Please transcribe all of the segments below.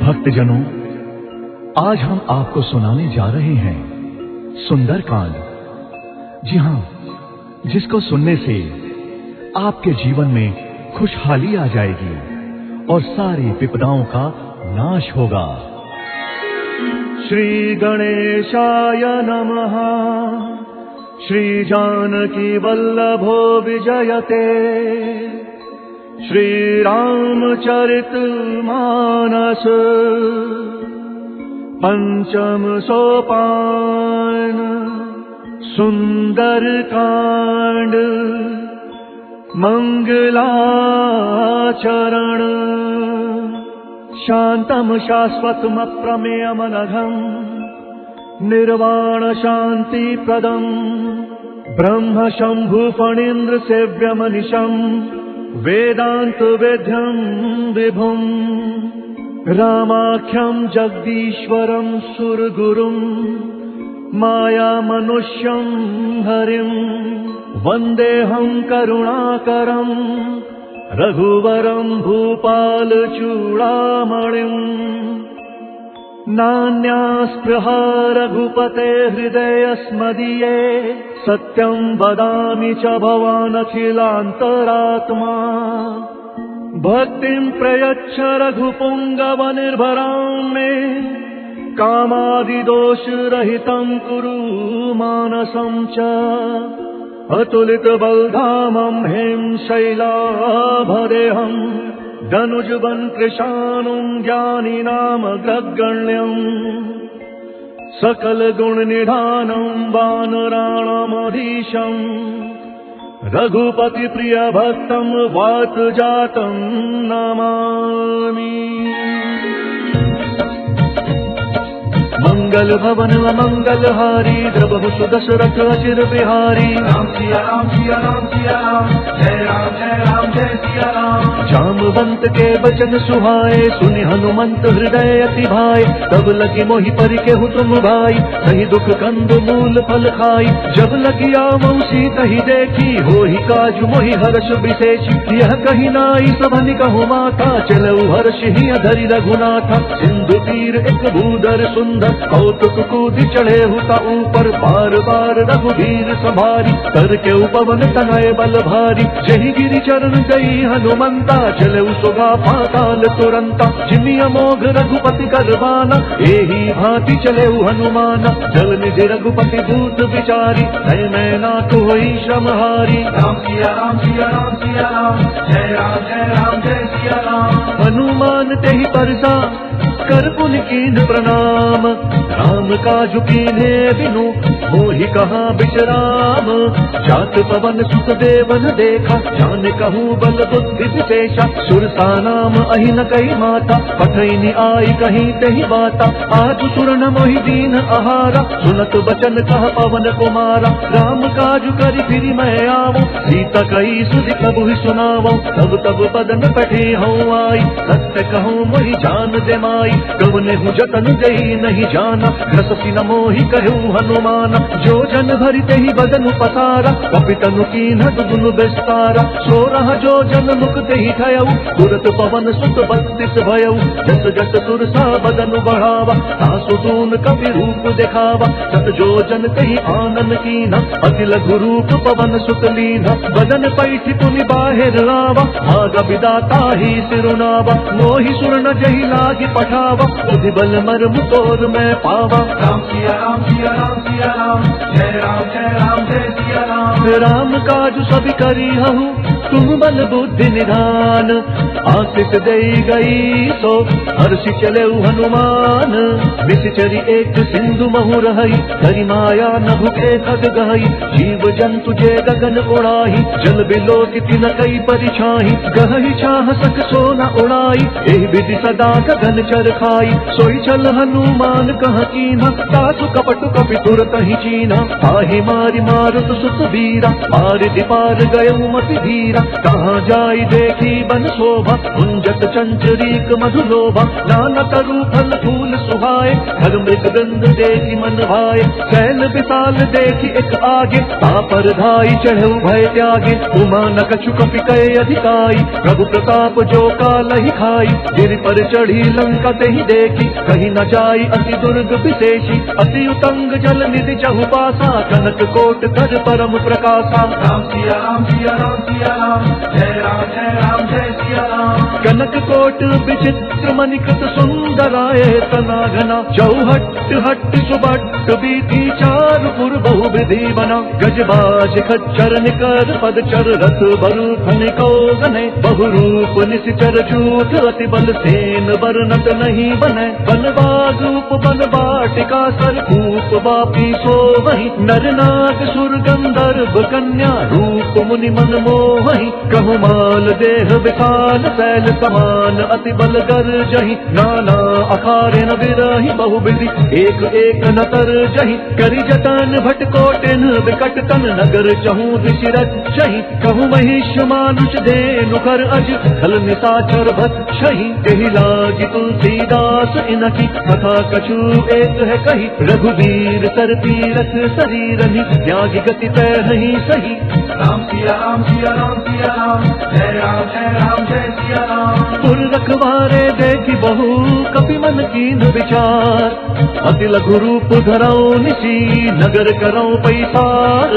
भक्तजनों, आज हम आपको सुनाने जा रहे हैं सुंदरकांड। जी हां, जिसको सुनने से आपके जीवन में खुशहाली आ जाएगी और सारी विपदाओं का नाश होगा। श्री गणेशाय नमः। श्री जानकी वल्लभो विजयते। श्री रामचरितमानस पंचम सोपान सुंदरकांड मंगलाचरण। शांतम शाश्वतम अप्रमेयमनघम निर्वाण शांति प्रदम ब्रह्म शंभु फणीन्द्र सेव्यमनिशम वेदांत वेद्यम विभुम रामाख्यम जगदीश्वरम सुरगुरुम माया मनुष्यम हरिम वंदेहम करुणाकरम रघुवरम भूपाल चूड़ामणिम। नान्यास्पृहा रघुपते हृदयस्मदीये सत्यं वदामि च भवान् अखिलान्तरात्मा। भक्तिं प्रयच्छ रघुपुङ्गवनिर्भरां मे कामादिदोषरहितं कुरु मानसं च। अतुलितबलधामं हें शैलाभदेहं धनुजवन कृशानुं ज्ञानिनामग्रगण्यम्। सकल गुण निधानं वानराणामधीशम् रघुपति प्रिय भक्तं वातजातं नमामि। मंगल भवन मंगलहारी द्रवहु सुदशरथ अचिर बिहारी। राम सिया राम सिया राम सिया राम जय राम जय राम जय सिया राम। जामवंत के बचन सुहाए सुनि हनुमंत हृदय अति भाए। तब लगी मोहि परि केहु तुम भाई कही दुख कंद मूल फल खाई। जब लगी आवौ सीतहि देखी होहि काजु मोहि हर्ष विशेषी। यह कही नाई सबनि कहु माता चलऊ हर्ष ही धरि रघुनाथा। सिंधु तीर एक भूधर सुंदर कौतुक कूदि चढ़े हुता ऊपर बार बार रघुवीर संभारी। कर के उपवन तनय बल भारी जही गिरि चरण गई हनुमंता। चले सुगा पाताल तुरंता जिमि अमोघ रघुपति करवाना। एही भांति चले हनुमाना जल निधि रघुपति दूत विचारी। नय मैं नाथ होई श्रमहारी। राम सिया राम सिया राम सिया राम जय राम जय राम जय सिया राम। हनुमान तेहि परसा कर पुन कीन प्रणाम। राम काजु कीन्हे बिनु मोहि कहाँ विश्राम। जात पवन सुत देवन देखा जान कहूँ बल बुद्धि विशेषा। सुरसा नाम अहि न कई माता पठैनि आई कहीं तही बाता। आज सुरन मोहि दीन आहारा सुनत बचन कह पवन कुमारा। राम काजु करि फिरि मैं आवो सीता कई सुधि प्रभु सुनावो। तब तब बदन पठे हूँ आई सत्य कहूँ मोहि जान दे माई। कवने हूँ जतन जई नहीं जाना रससी न मोहि कहूँ हनुमाना। जो जन भरि तेहि बदन पसारा कपितनु कीन्ह दुनु विस्तारा। सो रहा जो जन मुख तेहि ठयऊ तुरत पवन सुत 32 भयऊ। जस जस सुरसा बदन बढ़ावा तासु दून कपि रूप दिखावा। सत जो जन तेहि आनन कीन्हा अति लघु रूप पवन सुत लीन्हा। बदन पैठि पुनि बाहिर आवा भाग विदाता ही सिरुनावा। मोहि सुर न जहि लागी पठावा बुद्धि बल मर्म तोर मैं पावा। राम सिया राम सिया राम सिया राम जय राम जय सिया राम। राम काजु सभी करी हूँ तुम बल बुद्धि निधान। आशीष दई गई सो हर्षि चले हनुमान। विषचरी एक सिंधु महु रही धरि माया न भुके खग गई। जीव जंतु जे गगन उड़ाही जल बिलोकिति न कई परिछाही। गहहि छाह सक सो न उड़ाई एहि विधि सदा गगन चर खाई। सोई चल हनुमान कह कीन्हा तासु कपट कपि तुरत ही चीन्हा। ताहि मारि मारुत सुत वीरा पार दिपार गयऊ मति धीरा। कहाँ जाई देखी बन शोभा कुंजत चंचरीक मधुलोभा। नाना तरु फल फूल सुहाए हर मृग गंध देखी मन भाए। कैल नयन विशाल देखी एक आगे, तापर धाई चढ़े भय त्यागे। उमा न कछु कपि कहे अधिकाई, प्रभु प्रताप जो काल ही खाई। गिर पर चढ़ी लंका ते ही देखी, कहीं न जाई अति दुर्ग विशेषी। अति उतंग जल निधि चहुपासा, कनक कोट धर परम प्रकाशा। राम सिया राम सिया राम सिया राम, जय राम जय सिया राम। कनक कोट विचित्र मणिकृत सुंदराय तना घना, चौहट हट सुबट बीती चारुपुर बहु विधि बना। गजबाज खच्चर निकर पदचर रथ बरु खनिको गने, बहुरूप निशिचर जूट अति बल सेन वर्णत नहीं बने। बनबाग रूप बन बाटिका सरकूप बापी सो वही, नर नाग सुर गंधर्व कन्या रूप मुनि मन मोहि। कहु माल देह विशाल शैल समान, अति बल गर जही। नाना अखारे न बिरही बहु विधि, एक एक न तर जही। करी जतन भट कोटिन विकट तन, नगर चहु दिशिरत छही। कहु महिष मानुष धेनु कर अज, खल निशाचर भक्षही। कही लागी तुलसीदास इनकी, कथा कछु एक है कही। रघुवीर सर तीरथ शरीरनि, त्यागी गति तय नहीं सही। राम सिया राम सिया राम सिया राम, जय राम जय सिया राम। पुर रखवारे देखी बहु कपि मन कीन विचार, अति लघु रूप धरऊ निशी नगर करऊ पैसार।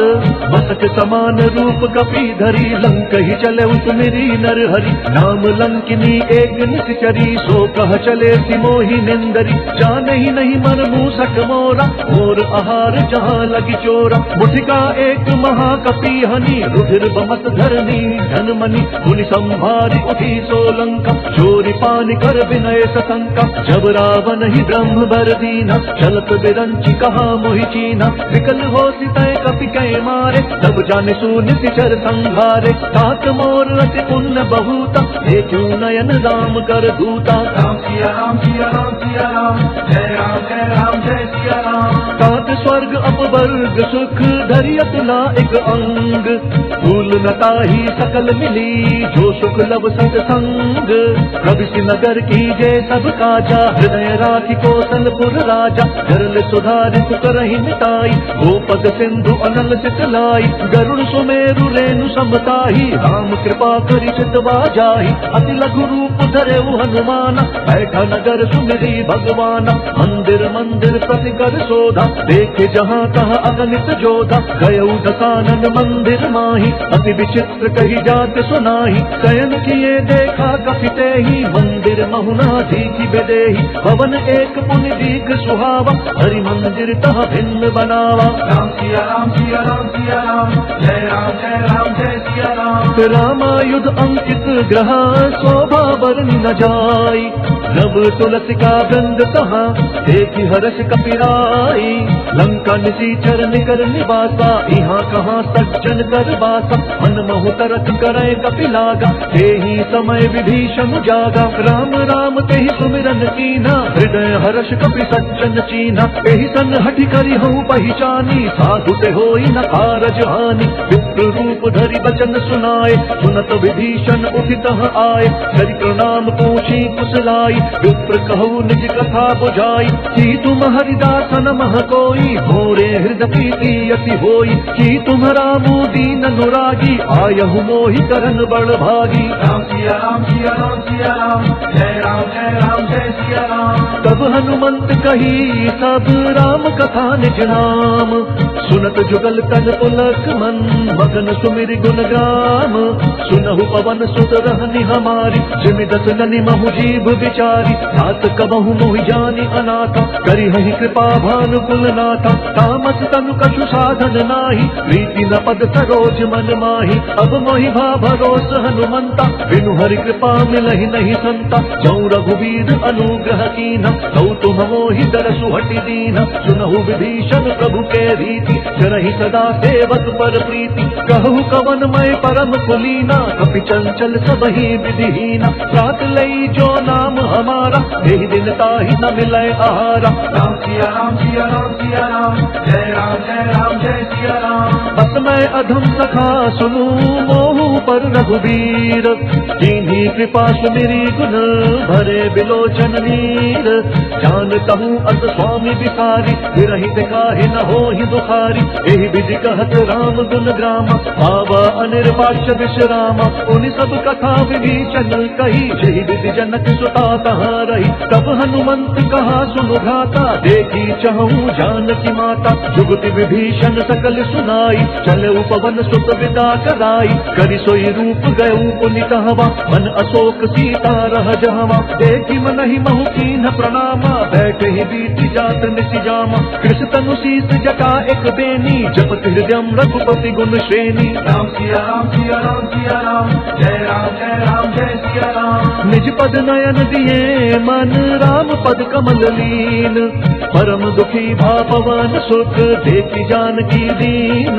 मसक समान रूप कपि धरी, लंक ही चले उसमेरी नर हरि। नाम लंकिनी एक निश्चरी, सो कह चले सिमोही निंदरी। जाने ही नहीं मन मूसक मोरा, और आहार जहाँ लगी चोरा। मुठिका एक महाकपि हनी, रुधिर बमत धरनी धन मनी। मुनि संभारी उठी सोलंका, चोरी पानी कर विनय सशंका। जब रावण ही ब्रह्म बर दीना, चलत बिरंची कहा मोहि चीना। विकल हो सितय कपि कै मारे, तब जाने सुनिति चर संघारे। तात मोर अति पुण्य बहुता, देखूं नयन राम कर दूता। राम सिया राम सिया राम सिया राम, जय राम जय सिया राम। तात स्वर्ग अपवर्ग सुख, धरि अतुला एक अंग। फूल नताही सकल मिली, जो सुख लब सत्संग। प्रविशि नगर की जय सब काजा, हृदय राखी कौशलपुर राजा। गरल सुधारित करहि मिताई, गोपद सिंधु अनल सितलाई। गरुड़ सुमेरु रेणु समताही, राम कृपा करि चितवा जाहि। अति लघु रूप धरे हनुमाना, बैठा नगर सुमिरी भगवाना। मंदिर मंदिर प्रति कर शोधा, देखे जहाँ तहाँ अगणित जोधा। गयऊ दसानन मंदिर माही, अति विचित्र कही जात सुनाही। शयन किए देखा कपिते ही, मंदिर महुना दीखी बेदेही। भवन एक पुनि दीख सुहावा, हरि मंदिर तह भिन्न बनावा। राम सिया राम सिया राम सिया राम, जय राम जय सिया राम। रामायुध अंकित ग्रह, शोभा बरनि न जाई। नभ तुलसी का वृंद तहाँ, देखी हर्ष कपिराई। लंका निशीचर निकर निवासा, यहाँ कहाँ सज्जन कर बासा। मन महु तरक करे कपि लागा, तेहि समय विभीषण जागा। राम राम तेहि सुमिरन कीना, हृदय हर्ष कपि सज्जन चीना। एहि सन हठि करि हूँ पहिचानी, साधु ते होई न कारज हानि। विप्र रूप धरि बचन सुनाए, सुनत विभीषण उठित आए। करि प्रणाम पूछी कुशलाई, विप्र कहु निज कथा बुझाई। कि तुम हरिदासन मह कोई, मोरे हृदय प्रीति अति होई। कि तुम्हारा मुँह दीन अनुरागी, आयहु मोहि करन बड़ भागी। राम सिया राम सिया राम सिया राम, जय राम जय सिया राम। तब हनुमंत कही सब राम कथा निज नाम। सुनत जुगल तन पुलक मन, मगन सुमिर गुण ग्राम। सुनहु पवन सुत रहनि हमारी, जिमि दस ननि महु जीव विचारी। तात कबहु मोहि जानि अनाथा, करि हहि कृपा भानु कुलनाथा। तामस तनु कछु साधन नाही, प्रीति न पद सरोज मन माही। अब मोहि भा भरोस हनुमंता, बिनु हरि कृपा मिलहि नहीं संता। जौ रघुवीर अनुग्रह कीन्हा, तौ तुम मोहि दरसु हटि दीन्हा। सुनहु विभीषण प्रभु के रीति, करहि सदा सेवक पर प्रीति। कहु कवन मैं परम कुलीना, कपि चंचल सबहि विधिहीना। रात लई जो नाम हमारा, एहि दिन ताहि न मिलै आहारा। राम सिया राम सिया राम सिया राम, जय राम जय सिया सिया राम। बस मैं अधम सखा सुनूं मोहू पर रघुबीर, कीन्ही कृपा सुमिरी गुण भरे बिलोचन नीर। जानता हूँ अस स्वामी बिसारी, विरहित काहे न होहि दुखारी। एहि विधि कहत राम गुण ग्राम, पावा अनिर्वाच्य विश्राम। उन सब कथा विभीषण कही, जहि विधि जनक सुता तहाँ रही। तब हनुमंत कहा सुनु भ्राता, देखी चहूँ जानकी माता। जुगति विभीषण सकल सुनाई, चले उपवन सुत विदा कराई। करि सोई रूप गयऊ पुनि कहवा, मन अशोक सीता रह जहवा। देखी मनहि महु कीन्ह प्रणामा, बैठे ही बीति जात निसि जामा। कृष तनु शीस जटा एक बेनी, जपत हृदयम रघुपति गुण श्रेणी। राम सिया राम सिया राम सिया राम, जय राम जय सिया राम। निज पद नयन दिए मन, राम पद कमल लीन। परम दुखी भा पवन सुत, देखी जानकी दीन।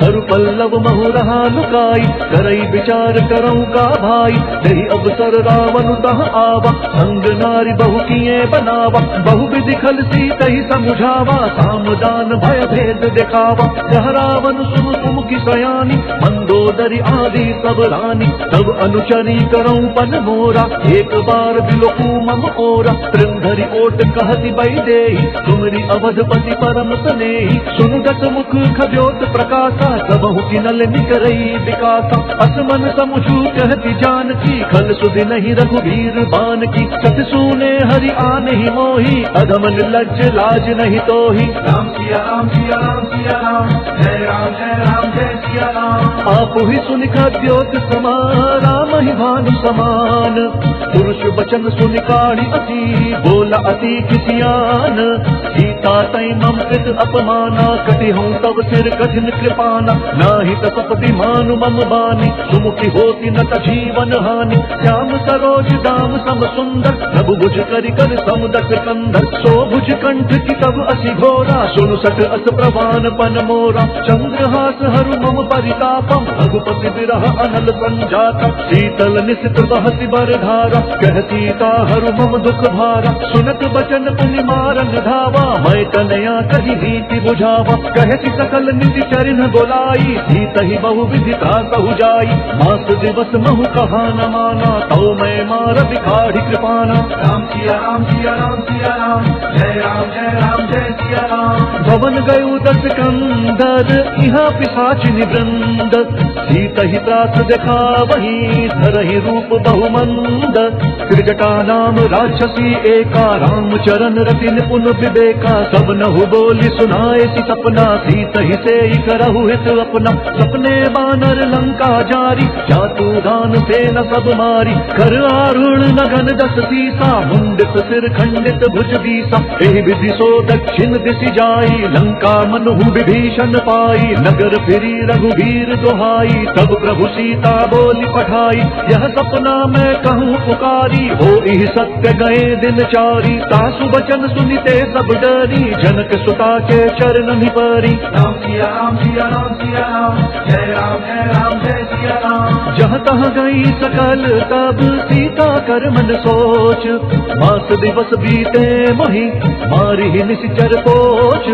तरु पल्लव महु रहा लुकाई, करई विचार करऊं का भाई। तेहि अवसर रावण तह आवा, संग नारी बहु किए बनावा। बहु विधि खल सीतहि समुझावा, सामदान भय भेद दिखावा। यह रावण सुन सुमुखी सयानी, मंदोदरी आदि सब रानी। तब अनुचरी करऊं पन मोरा, एक बार बिलोकू मम ओरा। तृंधरि ओट कहति बैदेही, तुमरी अवधपति परम सनेही। सुनु दस मुख खद्योत प्रकाशा, सबहु किनल निकरई विकासा। असमन समुझू कहति जानकी, खल सुधि नहीं रघुवीर बान की। सत सुने हरि आने ही मोही, अधम निर्लज्ज लाज नहीं तोही। राम सिया राम सिया राम सिया राम, जय राम जय सिया राम। आप ही सुनि खद्योत समा, राम ही भानु समान। पुरुष बचन सुनि काढ़ी अति, बोला अति खिसियान। सीता तई मम कृत अपमाना, कटि हूँ तब सिर कठिन कृपाना। नाहि तपति मानु मम बानी, सुमुखी होती न त जीवन हानि। श्याम सरोज दाम सम सुंदर, प्रभु भुज करि कर समुदक कंधर। सो भुज कंठ की तब असी घोरा, सुनु सठ अस प्रवान पन मोरा। चंद्रहास हरु मम परितापम, रघुपति विरह अनल संजाता। शीतल निशित बहति बर धारा, कह सीता हरु मम दुख भारा। सुनत बचन पुनि मारन धावा, मैं कन्या कही नीति बुझावा। कहति सकल निधि चरिन बोलाई, सीतहि बहु विधि त्रासहु जाई। मास दिवस महु कहा न माना, तौ मैं मार बिखाढ़ी कृपाना। राम सिया राम सिया राम सिया राम, जय राम जय सिया राम। भवन गयु दस कंदर, इहाँ पिशाचिनि वृंद। सीतहि त्रास देखा वही, धरहि रूप बहुमंद। त्रिजटा नाम राक्षसी एका, राम चरण रति निपुण विवेका। सब नहु बोली सुनाए सी सपना, सीतहि से करहु हित अपना। सपने बानर लंका जारी, जातु दान से न सब मारी। कर आरुण नगन दस सीसा, मुंडित सिर खंडित भुज बीसा। एहि विधि सो दक्षिण दिशि जाई, लंका मनहु विभीषण पाई। नगर फिरी रघुवीर दोहाई, तब प्रभु सीता बोली पठाई। यह सपना मैं कहूँ पुकारी, हो इह सत्य गए दिन चारी। तासु बचन सुनिते सब डरी, जनक सुता के चरण निपरी। राम सिया राम सिया राम सिया राम, जय राम जय सिया राम। जहाँ तहाँ गई सकल तब सीता कर मन सोच। मास दिवस बीते मोहि, मारी निश्चर पोच।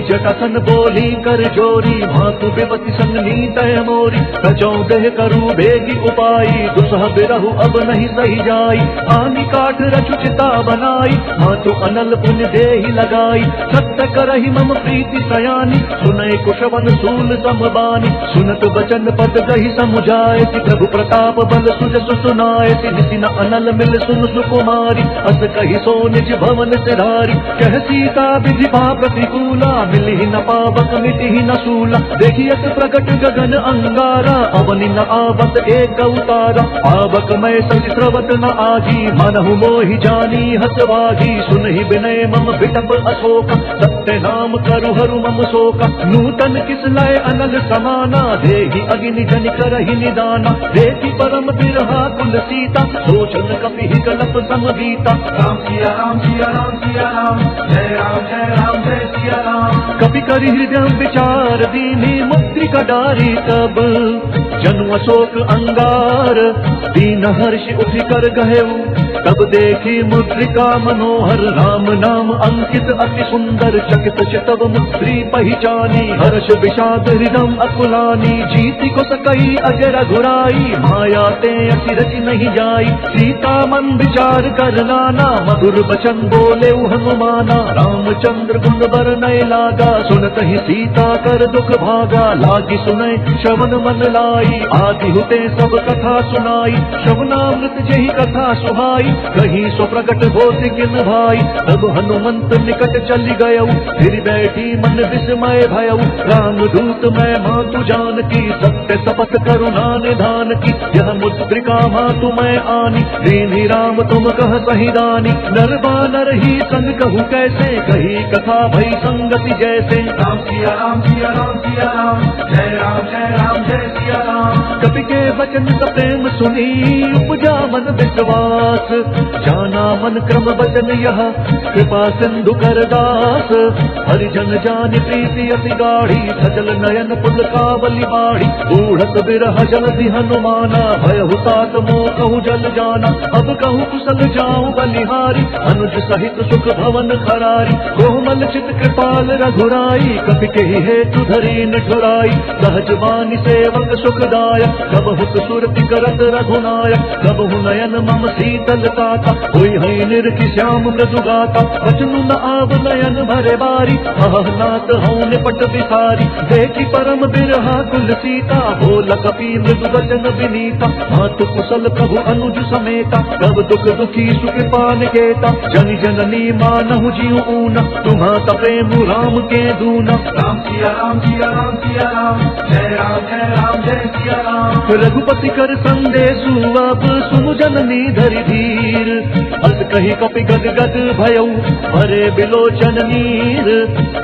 जटासन बोली कर जोरी, मातु बेपति संग नीत मोरी। कचौ देह करू बेगी उपाई, दुसह बिरहु अब नहीं सही जाई। आनी काठ रचु चिता बनाई, मातु अनल पुण्य देहि लगाई। सत्य करहि मम प्रीति सयानी, सुनय कुशवन सूल समबानी। सुनत बचन पद गहि समुझाए, प्रभु प्रताप बल सुज सुनाए। निति न अनल मिल सुन सुकुमारी, अस कहि सो निज भवन सिधारी। कह सीता विधि भा प्रतिकूला, मिलहि न पावक मिटिहि न सूला। देखियत प्रकट गगन अंगारा, अवनि न आवत एक उतारा। पावक मैं सति स्रवत न आगी, मनहु मोहि जानी हतवागी। सुनहि विनय मम विटप अशोक, सत्य नाम करु हरु मम शोक। नूतन किस लय अनल समाना, देहि अग्नि जनि करहि निदाना। देखि परम बिरहा कुल सीता, सोचन कपि कलप समबीता। राम सिया राम सिया राम सिया राम, जय राम जय सिया राम। कपि करि हृदय विचार दीनी, मुद्रिका डारी तब जनु अशोक अंगार। दीन हर्ष उठि कर गहेऊ, तब देखी मुद्रिका मनोहर। राम नाम अंकित अति सुंदर चकित चितव मुद्री पहचानी हर्ष विषाद हृदम अकुलानी जीति को सकई अजर रघुराई माया ते अति रचि नहीं जाई सीता मन विचार कर नाना मधुर बचन बोले हनुमाना रामचंद्र गुण बरनय लागा सुनत ही सीता कर दुख भागा लागी सुनय श्रवण मन लाई आदि हुते सब कथा सुनाई श्रवणामृत जही कथा सुहाई कहीं सो प्रकट हो किन भाई तब हनुमंत निकट चली गयऊ फिर बैठी मन विस्मय भयऊ राम दूत मैं मातु जान की सत्य शपथ करुणा निधान की यह मुद्रिका मातु मैं आनी दीनी राम तुम कह सही दानी नर बानर ही संग कहूँ कैसे कही कथा भई संगति जैसे राम सिया राम सिया राम सिया राम जय राम जय सिया राम। कवि के वचन का प्रेम सुनी उपजा मन विश्वास जाना मन क्रम वचन यह कृपा सिंधु कर दास हरिजन जान प्रीति अति गाढ़ी सजल नयन पुल कावली बाढ़ी बूढ़त बिरह जलधि हनुमाना भय हुतात मोह कहूँ जल जाना अब कहूँ कुशल जाऊं बलिहारी अनुज सहित सुख भवन खरारी कोमल चित कृपाल रघुराई कपि के हेतु धरी निठुराई सहज बानी सेवक सुखदायक कब हुत सुरति करत रघुनायक कब हु नयन मम शीतल ताता हुई है निर्खि श्याम मृदु गाता वचनु न आव नयन भरे बारी नाथ हूँ निपट बिसारी देखी परम बिरहा कुल सीता बोल कपि मृदु वचन विनीता मातु कुशल प्रभु अनुज समेता कब दुख दुखी सुख पान केता जन जननी मानहु जीव ऊना तुम्हाता प्रेम राम के दूना राम सिया राम सिया राम सिया राम जय सिया राम। रघुपति कर संदेशु अब सुनु जननी धरि धीर अस कही कपि गद गद भयऊ भरे बिलोचन नीर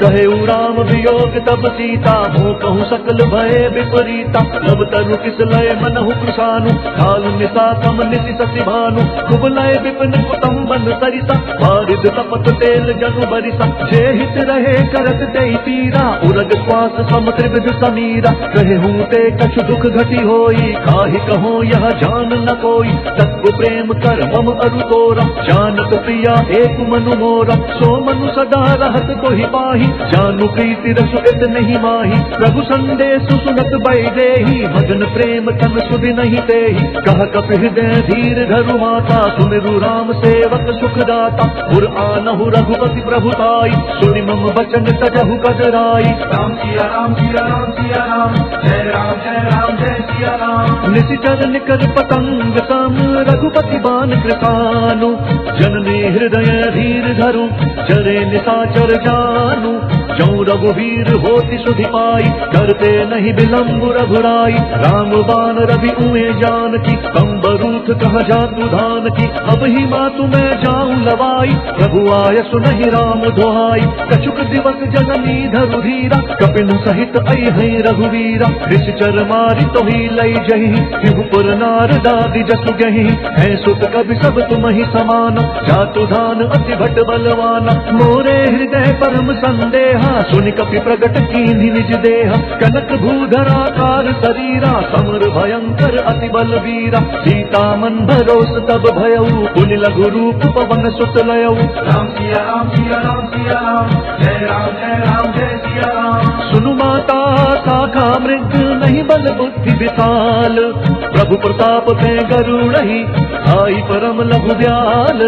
कहेऊ राम वियोग तब सीता हो कहूँ सकल भय विपरीता नव तरु किस लय मनहु कृषानु काल निशा कम निशि सति भानु कुब लय विपिन कुतम बन सरिसा बारिद तपत तेल जनु बरिसा जे हित रहे करत ते पीरा उरग श्वास सम त्रिविध समीरा कहे हूँ ते कछु दुख घटी होई काहि कहो यह जान न कोई तत्व प्रेम कर मम अरु तोरा जानत प्रिया एक मनु मोरा सो मनु सदा रहत तो ही पाही जानु प्रीति रसु इत नहीं माही प्रभु संदेश सुनत बैदेही भजन प्रेम तन सुधि नहीं तेहि कह कपि हृदय धीर धरु माता सुमिरु राम सेवक सुखदाता पुर आनहु रघुपति प्रभुताई सुनि मम वचन तजहु कदराई राम सिया राम सिया राम सिया राम जय सिया राम। निशिचर निकर पतंग सम रघुपति बान कृपानु जननी हृदय धीर धरु चरे निशाचर जानु जौ रघुवीर होति सुधि पाई करते नहीं विलम्ब रघुराई राम बान रवि उए जान की कंबरूथ कह जातु धान की अब ही मातु मैं जाऊं लवाई प्रभु आय सुनहि राम दोहाई कछुक दिवस जननी धरु धीरा कपिन सहित आई है रघुवीरा निश्चर मारी तो ही लई जही शिवपुर नारदादि जसु गही है सुत कवि सब तुम ही समान जातु धान अति भट बलवाना मोरे हृदय परम संदेहा सुनि कपि प्रगट कीन्हि निज देह कनक भूधराकार शरीरा समर भयंकर अति बलवीरा सीता मन भरोस तब भयऊ पुनि लघु रूप पवन सुत लयऊ राम सिया राम सिया राम सिया राम जय सिया राम। सुनु माता शाखा मृग नहीं बल बुद्धि विशाल प्रभु प्रताप पे गरुड़हि आई परम लघु ब्याल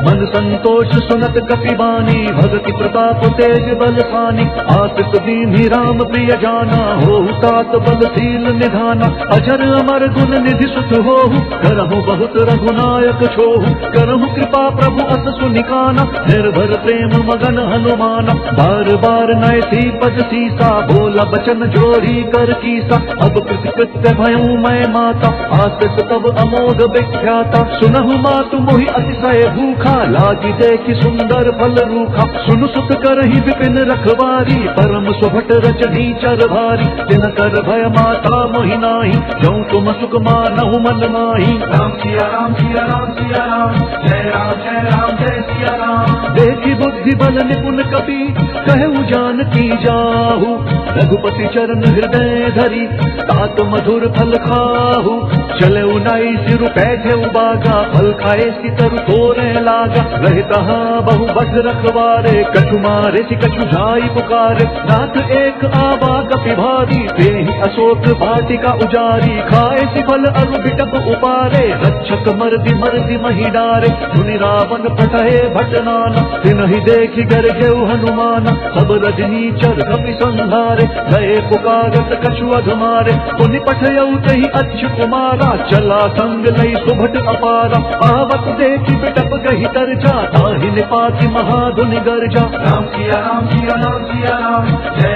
मन संतोष सुनत कपि बानी भगति प्रताप तेज बलशानी आसित दीन्हि राम प्रिय जाना हो तात बलशील निधाना अजर अमर गुण निधि सुत होहु करहु बहुत रघुनायक छोहु करहु कृपा प्रभु अस सुनिकाना निर्भर प्रेम मगन हनुमाना बार बार नय सी पद सीसा बोला बचन जोरी कर कीसा अब कृत्य भयऊ मैं माता आसित तब अमोघ विख्याता सुनहु मातु मोहि अतिशय भूखा लागी देखि सुंदर फल रूखा सुनु सुत करहि विपिन रखवारी परम सुभट रचनी चर भारी तिन कर भय माता मोहि नाही जौ तुम सुख मानहु मन माही राम सिया राम सिया राम सिया राम जय जय सिया राम। देखी बुद्धि बल निपुण कपि कहु जानकी जाहु, रघुपति चरण हृदय धरी तात मधुर फल खाहु। चले उनाई सिरु बैठे बागा, फल खाए सितरु तोरे लागा। रहे तहाँ बहु बस रखवारे, कछु मारे सि कछु जाई पुकारे। नाथ एक आबा कपि भारी, तेहि अशोक वाटिका उजारी। खाए सि फल अरु बिटप उपारे, रक्षक मर्दि मर्दि मही डारे। सुनि रावण पठहे भटनाना, तिनहि देखि गरजेउ हनुमाना। सब रजनी चर कपि संहारे, गए पुकारत कछु अधमारे। पुनि पठयउ तहि अच्यु कुमारा, चला संग लई सुभट अपारा। आवत देखि बिटप गहि तरजा, ताहि निपाति महाधुनि गर्जा। राम सिया राम सिया राम सिया राम, जय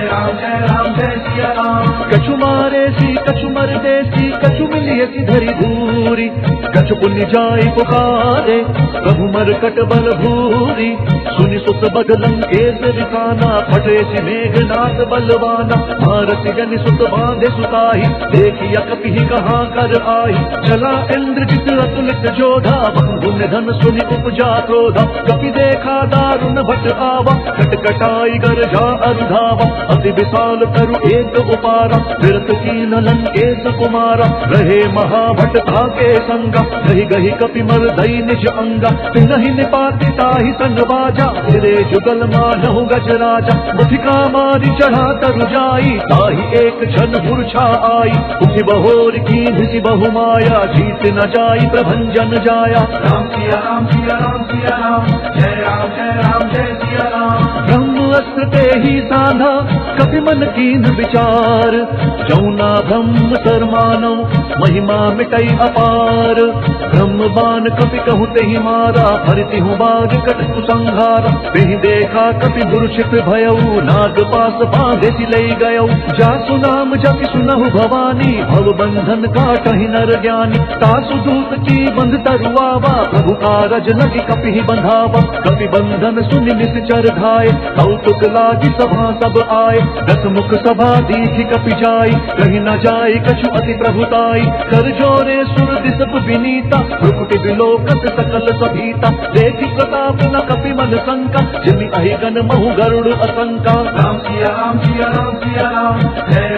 राम जय सिया राम। कछु मारे सी कछु मर देसी, कछु मिलिए सी धरी धूरी। कछु पुण्य जाय पुकारे, प्रभु मरकट बल भूरी। सुनि सुत बद लंकेश रिसाना, फटे सी मेघनाथ बलवाना। भारत जन सुत बांधे सुताही, देखिया कपि कहाँ कर आई। चला इंद्रजित अतुलित जोधा, बहु धन सुनि उपजा क्रोधा। कपि देखा दारुण भट आवा, कटकटाई गर्जा अरुधावा। अति विशाल तरु एक उपारा, विरत कीन लंकेश कुमारा। रहे महाभट ताके संगा, गहि गहि कपि मर दई निज अंगा। तिनहि निपाति ताहि संग बाजा, फिरे जुगल मानहु गजराजा। मुठिका मारी चढ़ा तरु जाई, ताहि एक क्षण मूर्छा आई। उठि बहोर कीन्हि बहु माया, जीत न जाई प्रभंजन जाया। राम सिया राम सिया राम सिया राम, जय राम जय सिया राम। ब्रह्म अस्त्र ते ही साधा, कपि मन कीन विचार। जौना ब्रह्म सर मानव, महिमा मिटई अपार। ब्रह्म बाण कपि कहु तेहि मारा, हरति हूँ बाग कटु संहारा। तेहि देखा कपि मूर्छित भयउ, नाग पास बांधे सी लई गयउ। जासु नाम जपि सुनहु भवानी, भव बंधन काटहि नर ज्ञानी। तासु दूत की बंध तरुआवा, प्रभु कारज लगी कपि बंधावा। कपि बंधन सुनि निश्चर धाये, कौतुक लागी सभा सब आए। दस मुख सभा दीखि कपि जाई, कहीं न जाई कछु अति प्रभुताई। कर जोरे सुर दिसप विनीता, भ्रुकुटि विलोकत सकल सभीता। देखि प्रताप न कपि मन शंका, जिमि अहिगन महु गरुड़ असंका। राम सिया राम सिया राम सिया राम, जय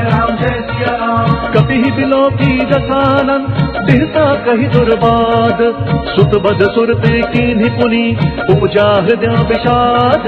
राम जय सिया राम। कपि बिलोकी दसानन, बिहता कहि दुर्बाद। सुत बद सुरते कीन्हि पुनि, उपजा हृदय विषाद।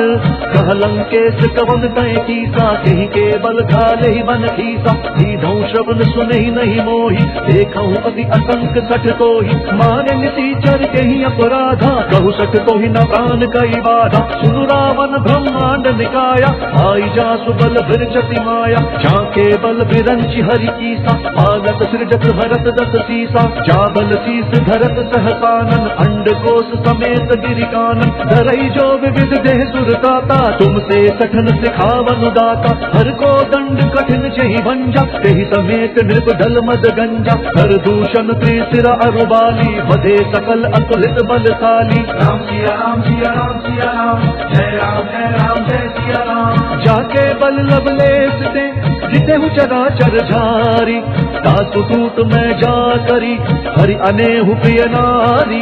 कह लंकेश कवन तय कीसा, कहीं के बल घाले ही बन खीसा। सीधौ श्रवण सुनहि नहीं मोहि, देखहु अति असंक सठ तोहि। मारे निशाचर केहि अपराधा, कहु सठ तोहि न प्राण कई बाधा। सुनु रावण ब्रह्मांड निकाया, आई जासु बल बिरचति माया। झाके बल बिरंचि हरि कीसा, पालक सृजत भरत दस सीसा। जाबल शीस धरत सहसानन, अंड कोश समेत गिरिकानन। धरई जो विविध देह सुरताता, तुमसे सठन सिखावन दाता। हर को दंड कठिन छहि भंजा, तेहि समेत नृप दल मद गंजा। हर दूषण त्रिशिरा अरुबाली, बधे सकल अतुलित बलशाली। राम सिया राम सिया राम सिया राम, जय राम जय सिया राम। जाके बल लवलेश दे, जितेहु चराचर झारी। तासु दूत मैं जा करी, हरि अनेहु प्रिय नारी।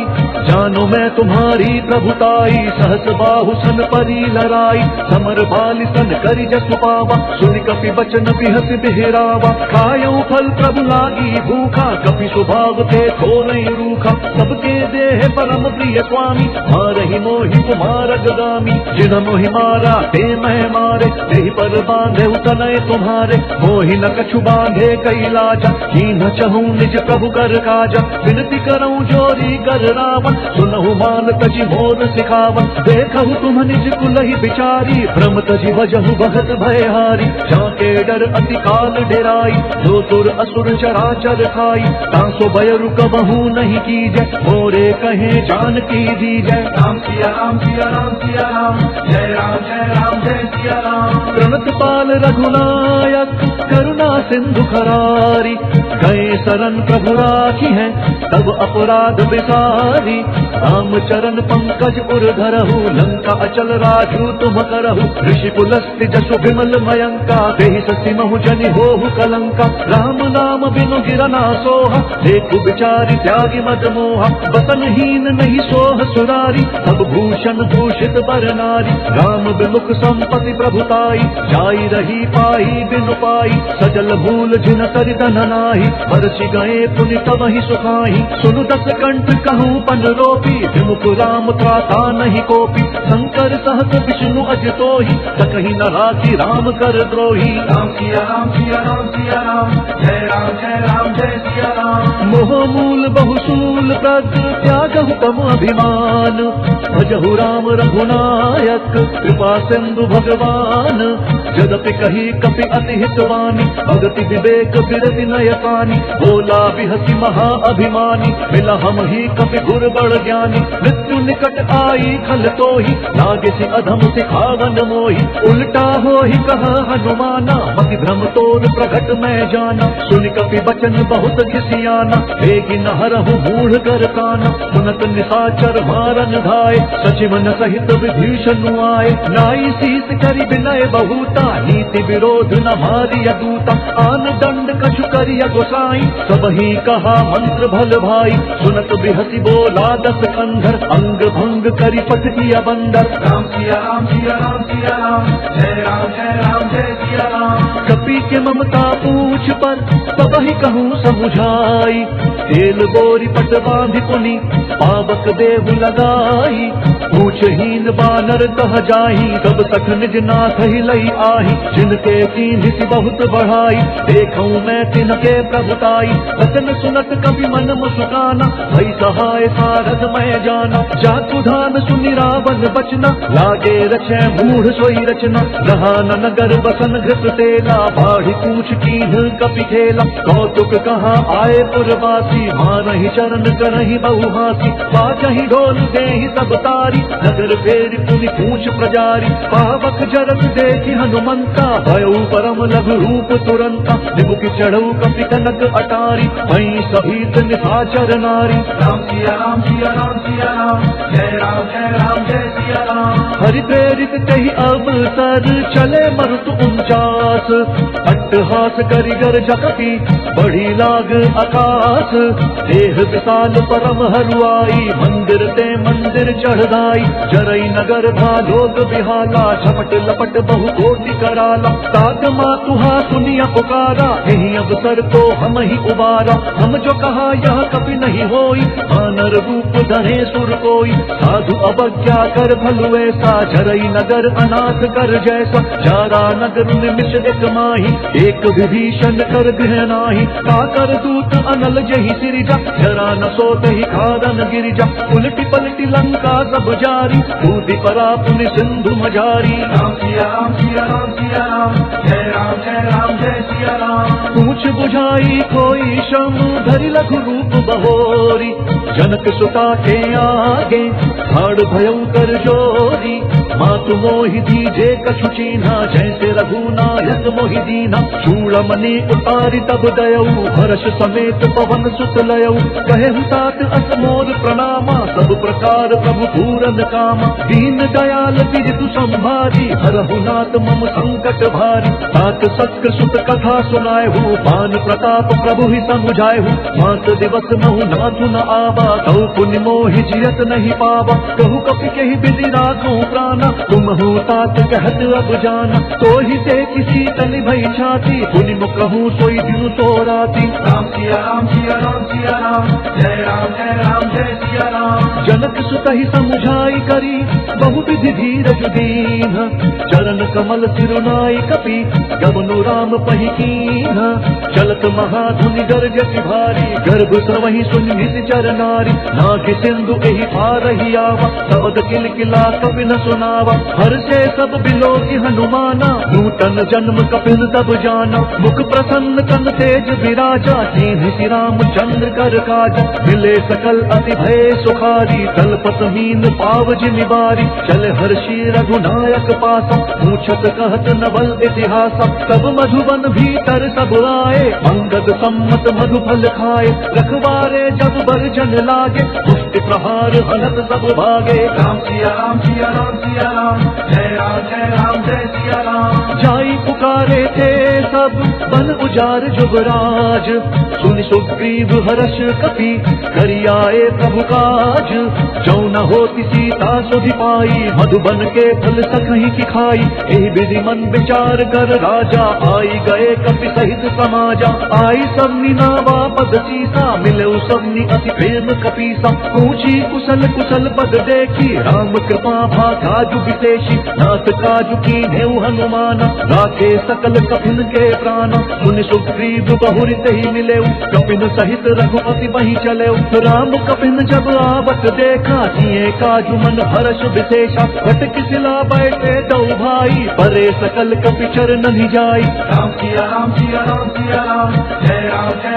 जानो मैं तुम्हारी प्रभुताई, सहस बाहु सन परी लराई। समर बाली सन करि जसु पावा, सुनि कपि बचन बिहस बिहरावा। खायउ फल प्रभु लागी भूखा, कपि स्वभाव ते थोरई रूखा। सबके देह परम प्रिय स्वामी, मारहि मोहि कुमार गगामी। जिन मोहि मारा ते मैं मारे, तेहि पर बांधे तनय तुम्हारे। मोहि न कछु बांधे कैलाजा, कीन्ह चहु निज प्रभु कर काजा। विनती करऊं जोरी कर रावण, सुनहु मान तजि मोर सिखावन। देखहु तुम निज कुलहि बिचारी, भ्रम तजि भजहु बहुत भयहारी। जाके डर अति काल डेराई, जो सुर असुर चराचर खाई। तासो भयरु कबहु नहीं कीजै, मोरे कहे जानकी दीजै। राम सिया राम सिया राम सिया राम, जय राम जय सिया राम। प्रणत पाल रघुनायक, करुणा सिंधु खरारी, गए शरण प्रभु राखी है तब अपराध बिसारी। राम चरण पंकज उर धरहु, लंका अचल राजू तुम करहु। ऋषि पुलस्त्य जसु विमल मयंका, देहि सति महु जनि होहु कलंका। राम नाम बिनु गिरना सोहा, देखु बिचारी त्यागी मद मोहा। बसनहीन नहीं सोह सुरारी, सब भूषण भूषित बर नारी। राम विमुख संपत्ति प्रभुताई, जाई रही पाई बिनु पाई। सजल भूल जिन करि धन नाही, बरसि गए पुनि तब ही सुखाई। सुनु दस कंठ कहूँ पन रोपी, विमुख राम त्राता नहीं कोपी। शंकर सहत विष्णु अज तोहि, सकहि न राखी राम कर द्रोही। राम सिया राम सिया राम सिया राम, जय राम जय सिया राम। मोह मूल बहुसूल प्रद, त्यागहु तम अभिमान। भजहु राम रघुनायक, कृपा सिंधु भगवान। जदपि कही कपि अति हितवानी, भगति विवेक बिरति नयकानी। बोला बिहसी महा अभिमानी, मिला हम ही कपि गुर बड़ ज्ञानी। मृत्यु निकट आई खल तोहि, लागे से अधम सिखावन मोहि। उल्टा हो ही कहा हनुमाना, मति भ्रम तोर प्रगट मैं जाना। सुन कपि बचन बहुत घिसियाना, बेगी न हरहु मूढ़ कर काना। सुनत निशाचर मारन धाय, सचिवन सहित विभीषण आए। नाई शीस करि विनय बहुता, नीति विरोध न मारिय दूता। आन दंड कछु करिय गोसाई, सबहि कहा मंत्र भल भाई। सुनत बिहसी बोला दस कंधर, अंग भंग करि पट किया बंदर। राम सिया राम सिया राम सिया राम, जय सिया राम। कपि के ममता पूछ पर, सबहि कहूँ समुझाई। तेल बोरी पट बांधि पुनि, पावक देहु लगाई। पूछहीन बानर कह जाही, कब तक निज नाथ ही लई आही। जिनके कीन्हिति बहुत बढ़ाई, देखूं मैं तिनके प्रभुताई। वचन सुनत कभी मन मुस्काना, भई सहाय सारथ मैं जाना। जातु धाम सुनि रावण बचना, लागे रचै मूढ़ सोई रचना। रहा न नगर बसन घृत तेला, बाढ़ी पूछ कीन्ह कपि खेला। कौतुक कहाँ आए पुरवासी, मारहि चरण करहि बहुहासी। बाजहि ढोल देहि सब तारी, नगर फेरि पुनि पूछ प्रजारी। पावक जरत देखि हनुमंता, भयउ परम लघु रूप तुरंता। निबुकि चढ़ऊ कपि कनक अटारी, वहीं सभीत निशाचर नारी। राम सिया राम सिया राम सिया राम, जय सिया राम। हरि प्रेरित कही अवसर, चले मरुत 49। अट्टहास करि गर्ज कपि, बढ़ी लाग आकाश। देह विशाल परम हरुआई, मंदिर ते मंदिर चढ़ाई। जरई नगर भालोग बिहाला, झपट लपट बहु कोटि कराला। तात मातुहा सुनिया पुकारा, यही अवसर को हम ही उबारा। हम जो कहा यह कभी नहीं होई, वानर रूप धरे सुर कोई। साधु अवज्ञा कर भलु ऐसा, जरई नगर अनाथ कर जैसा। जारा नगर निमिष एक माही, एक विभीषण कर गृह नाही। काकर दूत अनल जही सिरिजा, जरा न सोत ही खारन गिरिजा। उलटी पलटी लंका सब जारी, कूदी परा पुनि सिंधु मझारी। राम सिया राम सिया राम सिया राम, जय सिया राम। पूछ बुझाई कोई शम, धरि लघु रूप बहोरी। जनक सुता के आगे, ठाड़ भयउ कर जोरी। मातु मोहि दीजे कछु चीन्हा, जैसे रघुनायक मोहि दीना। चूड़मणि उतारी तब दयऊ, हर्ष समेत पवन सुत लयऊ। कहेहु तात अस मोर प्रणामा, सब प्रकार प्रभु पूरन कामा। दीन दयाल बिरतु संभारी, हरहु नाथ मम संकट भारी। तात सत्य सुत कथा सुनाएहु, पान प्रताप प्रभु ही समुझाएहु। मात दिवस महु नाथु न आवा, तौ पुनि मोहि जियत नहीं पावा। कहु कपि केहि विधि राखूं प्राणा, तुम हो तात कहत अब जाना। तो ही से किसी तलि भई छाती, पुनि मुकहूँ सोई दिनु तो राती। राम सिया राम सिया राम सिया राम, जय सिया राम। जनक सुत ही समुझाई करी, बहु विधि धीरज दीन। चरण कमल सिरुनाई कपि, गमनु राम पहि कीन्ह। चलत महाधुनि गरजति भारी, गर्भ स्रवहि सुनि निश्चर नारी। नाग सिंधु एहि पारहि आवा, शब्द किलकिला कपि न सुना। उठावा। हर से सब बिलो की हनुमाना, नूतन जन्म कपिल तब जाना। मुख प्रसन्न तन तेज विराजा, कीन्हि श्री रामचंद्र कर काज। मिले सकल अति भय सुखारी, तलपत मीन पाव जिमिबारी। चले हर्षि रघुनायक पासा, पूछत कहत नवल इतिहासा। तब मधुबन भीतर सब आए, अंगद सम्मत मधुफल खाए। रखवारे जब बरजन लागे, पुष्टि प्रहार हनत सब भागे। राम सिया राम सिया राम सिया राम, जय राम जय सिया राम। जाई पुकारे थे सब बन उजार जुगराज, सुनि सुग्रीव हर्ष कपि करियाए प्रभु काज। जो न होती सीता सुधि पाई, मधुबन के फल सकहि की खाई। एहि विधि मन विचार कर राजा, आई गए कपि सहित समाजा। आई सबनी नावा पद सीसा, मिले सबनी अति प्रेम कपीसा। पूछी कुशल कुशल पद देखी, राम कृपा भा काजु विशेषी। नाथ काजु कीन्हेउ हनुमाना, राखे सकल कपिन के प्राणा। मुनि सुग्रीव बहुरि तेहि मिलेउ, कपिन सहित रघुपति वहीं चलेउ। राम कपिन जब आवत देखा, जिये काजु मन हर्ष विशेषा। फटक सिला बैठे दो भाई, परे सकल कपि चरण जाई। राम सिया राम सिया राम सिया राम, जय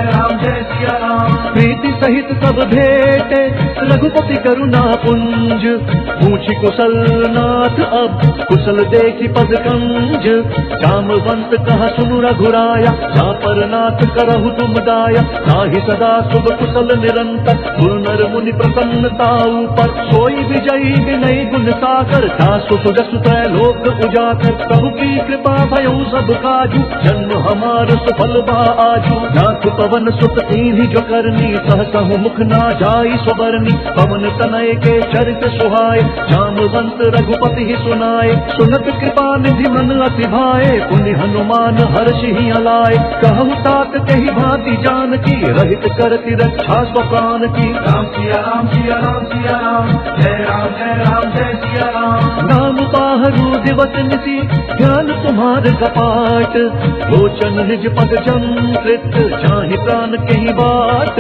राम जय सिया राम। प्रीति सहित सब भेटे, रघुपति करुणा पुंज। पूछी कुशल नाथ अब, कुशल देखी पद कंज। जामवंत कहा सुनु रघुराया, जा पर नाथ करहु तुम दाया। ताहि सदा शुभ कुशल निरंतर, गुरु नर मुनि प्रसन्नता ऊपर। सोई विजयी विनय गुण सागर, दासु सुजसु त्रैलोक उजागर। प्रभु की कृपा भयउ सब काजू, जन्म हमार सफल बा आजू। नाथ पवन सुत कीन्हि जो करनी, सहसहु मुख ना जाई सुबरनी। पवन तनय के चरित सुहाए, जामवंत रघुपति ही सुनाए। सुनत कृपा निधि मन अति भाए, पुनि हनुमान हर्षि ही अलाए। कहु तात कही भांति जानकी, रहित करति रक्षा स्व प्राण की। राम सिया राम सिया राम सिया राम, जय राम जय सिया राम। नाम बाहरु दिवस निसी, ज्ञान तुम्हार कपाट। लोचन निज पद जंत्रित, जाहि प्राण कही बाट।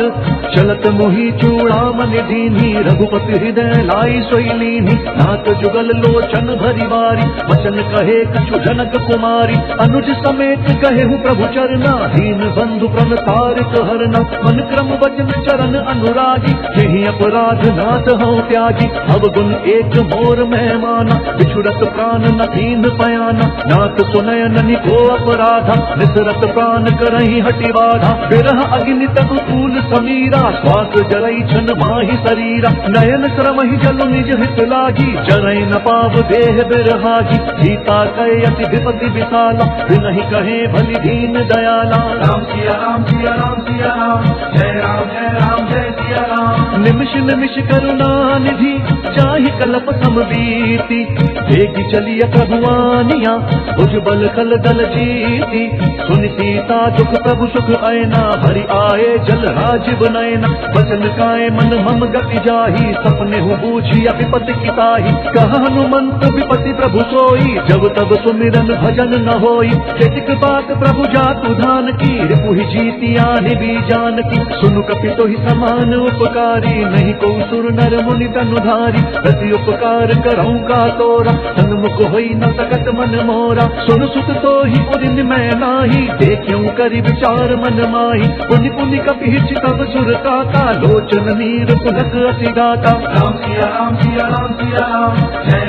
चलत मोहि चूड़ामणि दीन्ही, रघुपति हृदय लाई सोई लीन्ही। नाथ जुगल लोचन भरी बारी, वचन कहे कछु जनक कुमारी। अनुज समेत कहेहु प्रभु चरना, दीन बंधु प्रण तारिक हरना। मन क्रम वचन चरण अनुरागी, यही अपराध नाथ हूँ त्यागी। अवगुण एक मोर मेहमाना, बिछुड़त प्राण न दीन पयाना। नाथ सुनय ननि को अपराधा, निसरत प्राण करहि हटि बाधा। बिरह अग्नि तब फूल समीरा, श्वास जरई छन माहि शरीरा। नयन श्रमहि जल निज हित लागी, जरई न पाव देह बिरहागी। सीता कहे अति विपति विशाला, बिनहि कहे भली दीन दयाला। राम सिया राम सिया राम सिया राम, जय राम जय सिया राम। निमिष निमिष करुणा निधि, चाहि कल्प समबीति। देगी चलिय प्रभुआनिया, भुज बल कल दल जीती। सुनि सीता दुख प्रभु सुख ऐना, भरी आए जल राजीव नयना। बचन काए मन हम गति जाही, सपने हूँ बूझी विपति की ताही। कहा हनुमंत विपति प्रभु सोई, जब तब सुमिरन भजन न होई। चेतिक बात प्रभु जातु धान की, रिपुहि जीती आनि भी जान की। सुनु कपि तोहि समान उपकारी, नहीं को सुर नर मुनि तनुधारी। प्रति उपकार करऊँ का तोरा, सन्मुख होई न सकत मन मोरा। सुन सुत तोहि उदिन मैं नाही, देखूं करि विचार मन माही। पुनि पुनि कपि हिच तब सुर काता, लोचन नीर पुलक अति गाता। राम सिया राम सिया राम सिया राम, जय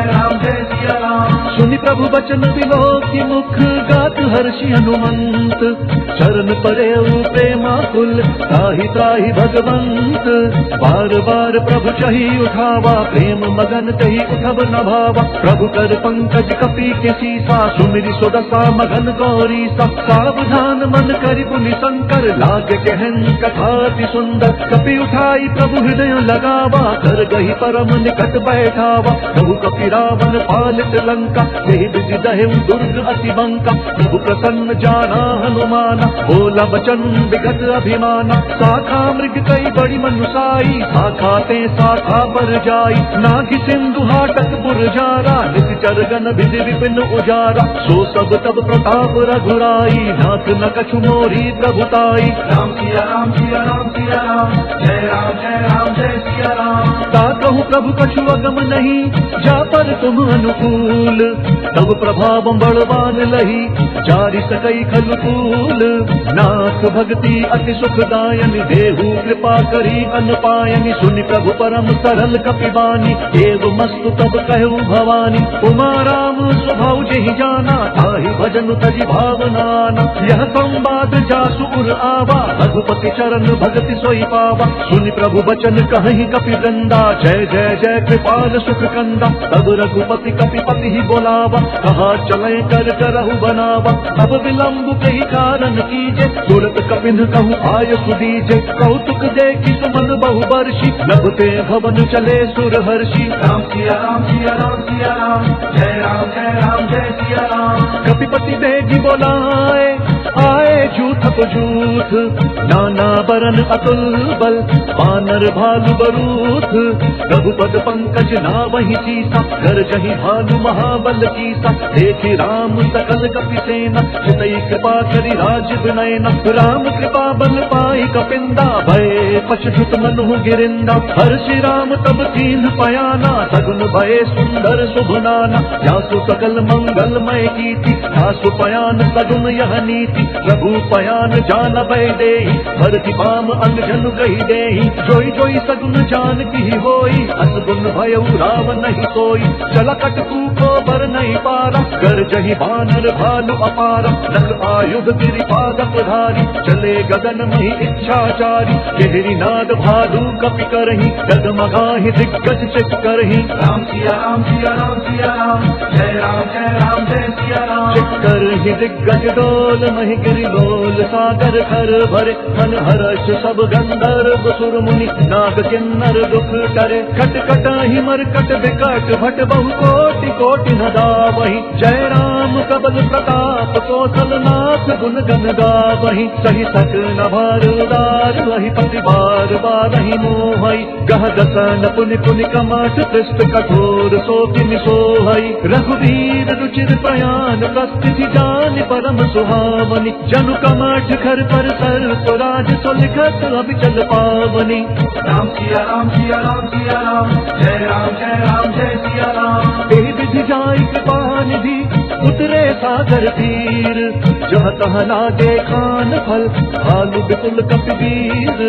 राम जय सिया राम। सुनि प्रभु बचन बिलोकि मुख, गात हर्षि हनुमंत। चरण परेउ प्रेमाकुल, त्राहि त्राहि भगवंत। बार बार प्रभु चही उठावा, प्रेम मगन तही उठब न भावा। प्रभु कर पंकज कपि के सीसा, सुमिरि सुदशा मगन गौरी सा। सावधान मन करि पुनि शंकर, लाग कहन कथा अति सुंदर। कपि उठाई प्रभु हृदय लगावा, कर गही परम निकट बैठावा। प्रभु कपि रावण पालित लंका, लंका, यही विधि दहे दुर्ग अति बंका। प्रभु प्रसन्न जाना हनुमाना, बोला बचन विगत अभिमाना। शाखा मृग कई बड़ी मनुसाई, शाखा ते शाखा पर जाई। नागि सिंधु हाटक पुरजारा, निश्चर गण विधि विपिन उजारा। सो सब तब प्रताप रघुराई, नाथ न कछु मोरी प्रभुताई। राम सिया राम सिया राम सिया राम, जय राम जय सिया राम। कहूँ प्रभु कछु अगम नहीं, जा पर तुम अनुकूल। तब प्रभाव बड़वान लही, जारि सकई खलुकूल। नाथ भक्ति अति सुखदायनि, देहु कृपा करी अनपायनि। सुनि प्रभु परम सरल कपिबानी, देव मस्तु तब कहु भवानी। उमा राम स्वभाव जेहि जाना, ताहि भजन तजि भावनाना। यह संवाद जासु उर आवा, रघुपति चरण भगति सोई पावा। सुनि प्रभु बचन कहि कपि वृंदा, जय जय जय कृपाल सुख कंदा। तब रघुपति कपिपति ही बोलावा, कहा चले कर करहु बनावा। अब विलंब कही कारण कीजे, तुरत कपिन कहूँ आय सुदीजे। कौतुक देखी सुमन बहु बर्षि, लभते भवन चले सुर हर्षि। राम सिया राम सिया राम सिया राम, जय राम जय सिया राम। कपिपति बेगी बोलाए, आए झूठ जूठ। नाना बरन अतुल बल, वानर भालु बरूथ। रघुपद पंकज नावहि सीसा, गरजहि भालु महाबल कीसा। देखि राम सकल कपि सेना, चितई कृपा करि राजीव नयना। राम कृपा बल पाई कपिंदा, भय पशुत मनु गिरिंदा। हर्षि राम तब कीन पयाना, सगुन भय सुंदर शुभनाना। जासु सकल मंगलमय कीर्ति, जासु पयान सगुन यह नीति। प्रभु पयान जान भय देहि, भरति पाम अंगजन कहि देहि। जोई जोई सगुन जान की होई, असगुन भयउ राम नहीं सोई। चला कटकू को बर नहीं पारा, गरजहि बानर भालु अपारा। नख आयुध गिरिपाद प्रधारी, चले गगन मही इच्छाचारी। केहरी नाद भालु कपि करहि, डगमगाहि दिग्गज चित करहि। राम सिया राम सिया राम सिया राम, जय राम जय सिया राम। चित करहि दिग्गज डोल, महि गिरि लोल सागर खर भरे। मन हर्ष सब गंधर्व सुर मुनि, नाग किन्नर दुख करे। खट कटाहि मरकट विकट, भट बहु कोटि कोटि न दावहि। जय राम कबल प्रताप, कौशल नाथ गुण गन गावहि। सहि सक न भार उदार, वही पति बार बारहि मोहई। गह दसन पुनि पुनि कमठ, पृष्ठ कठोर सो किमि सोहई। रघुवीर रुचिर प्रयाण, प्रस्थिति जान परम सुहावनी। जनु कमठ खर पर सर, स्वराज सो लिखत अभिचल पावनी। राम सिया राम सिया राम सिया राम, जय राम जय सिया राम। एहि विधि जाई कृपा निधि, उतरे सागर तीर। जह तह लागे खान फल, भालु बिपुल कपिवीर।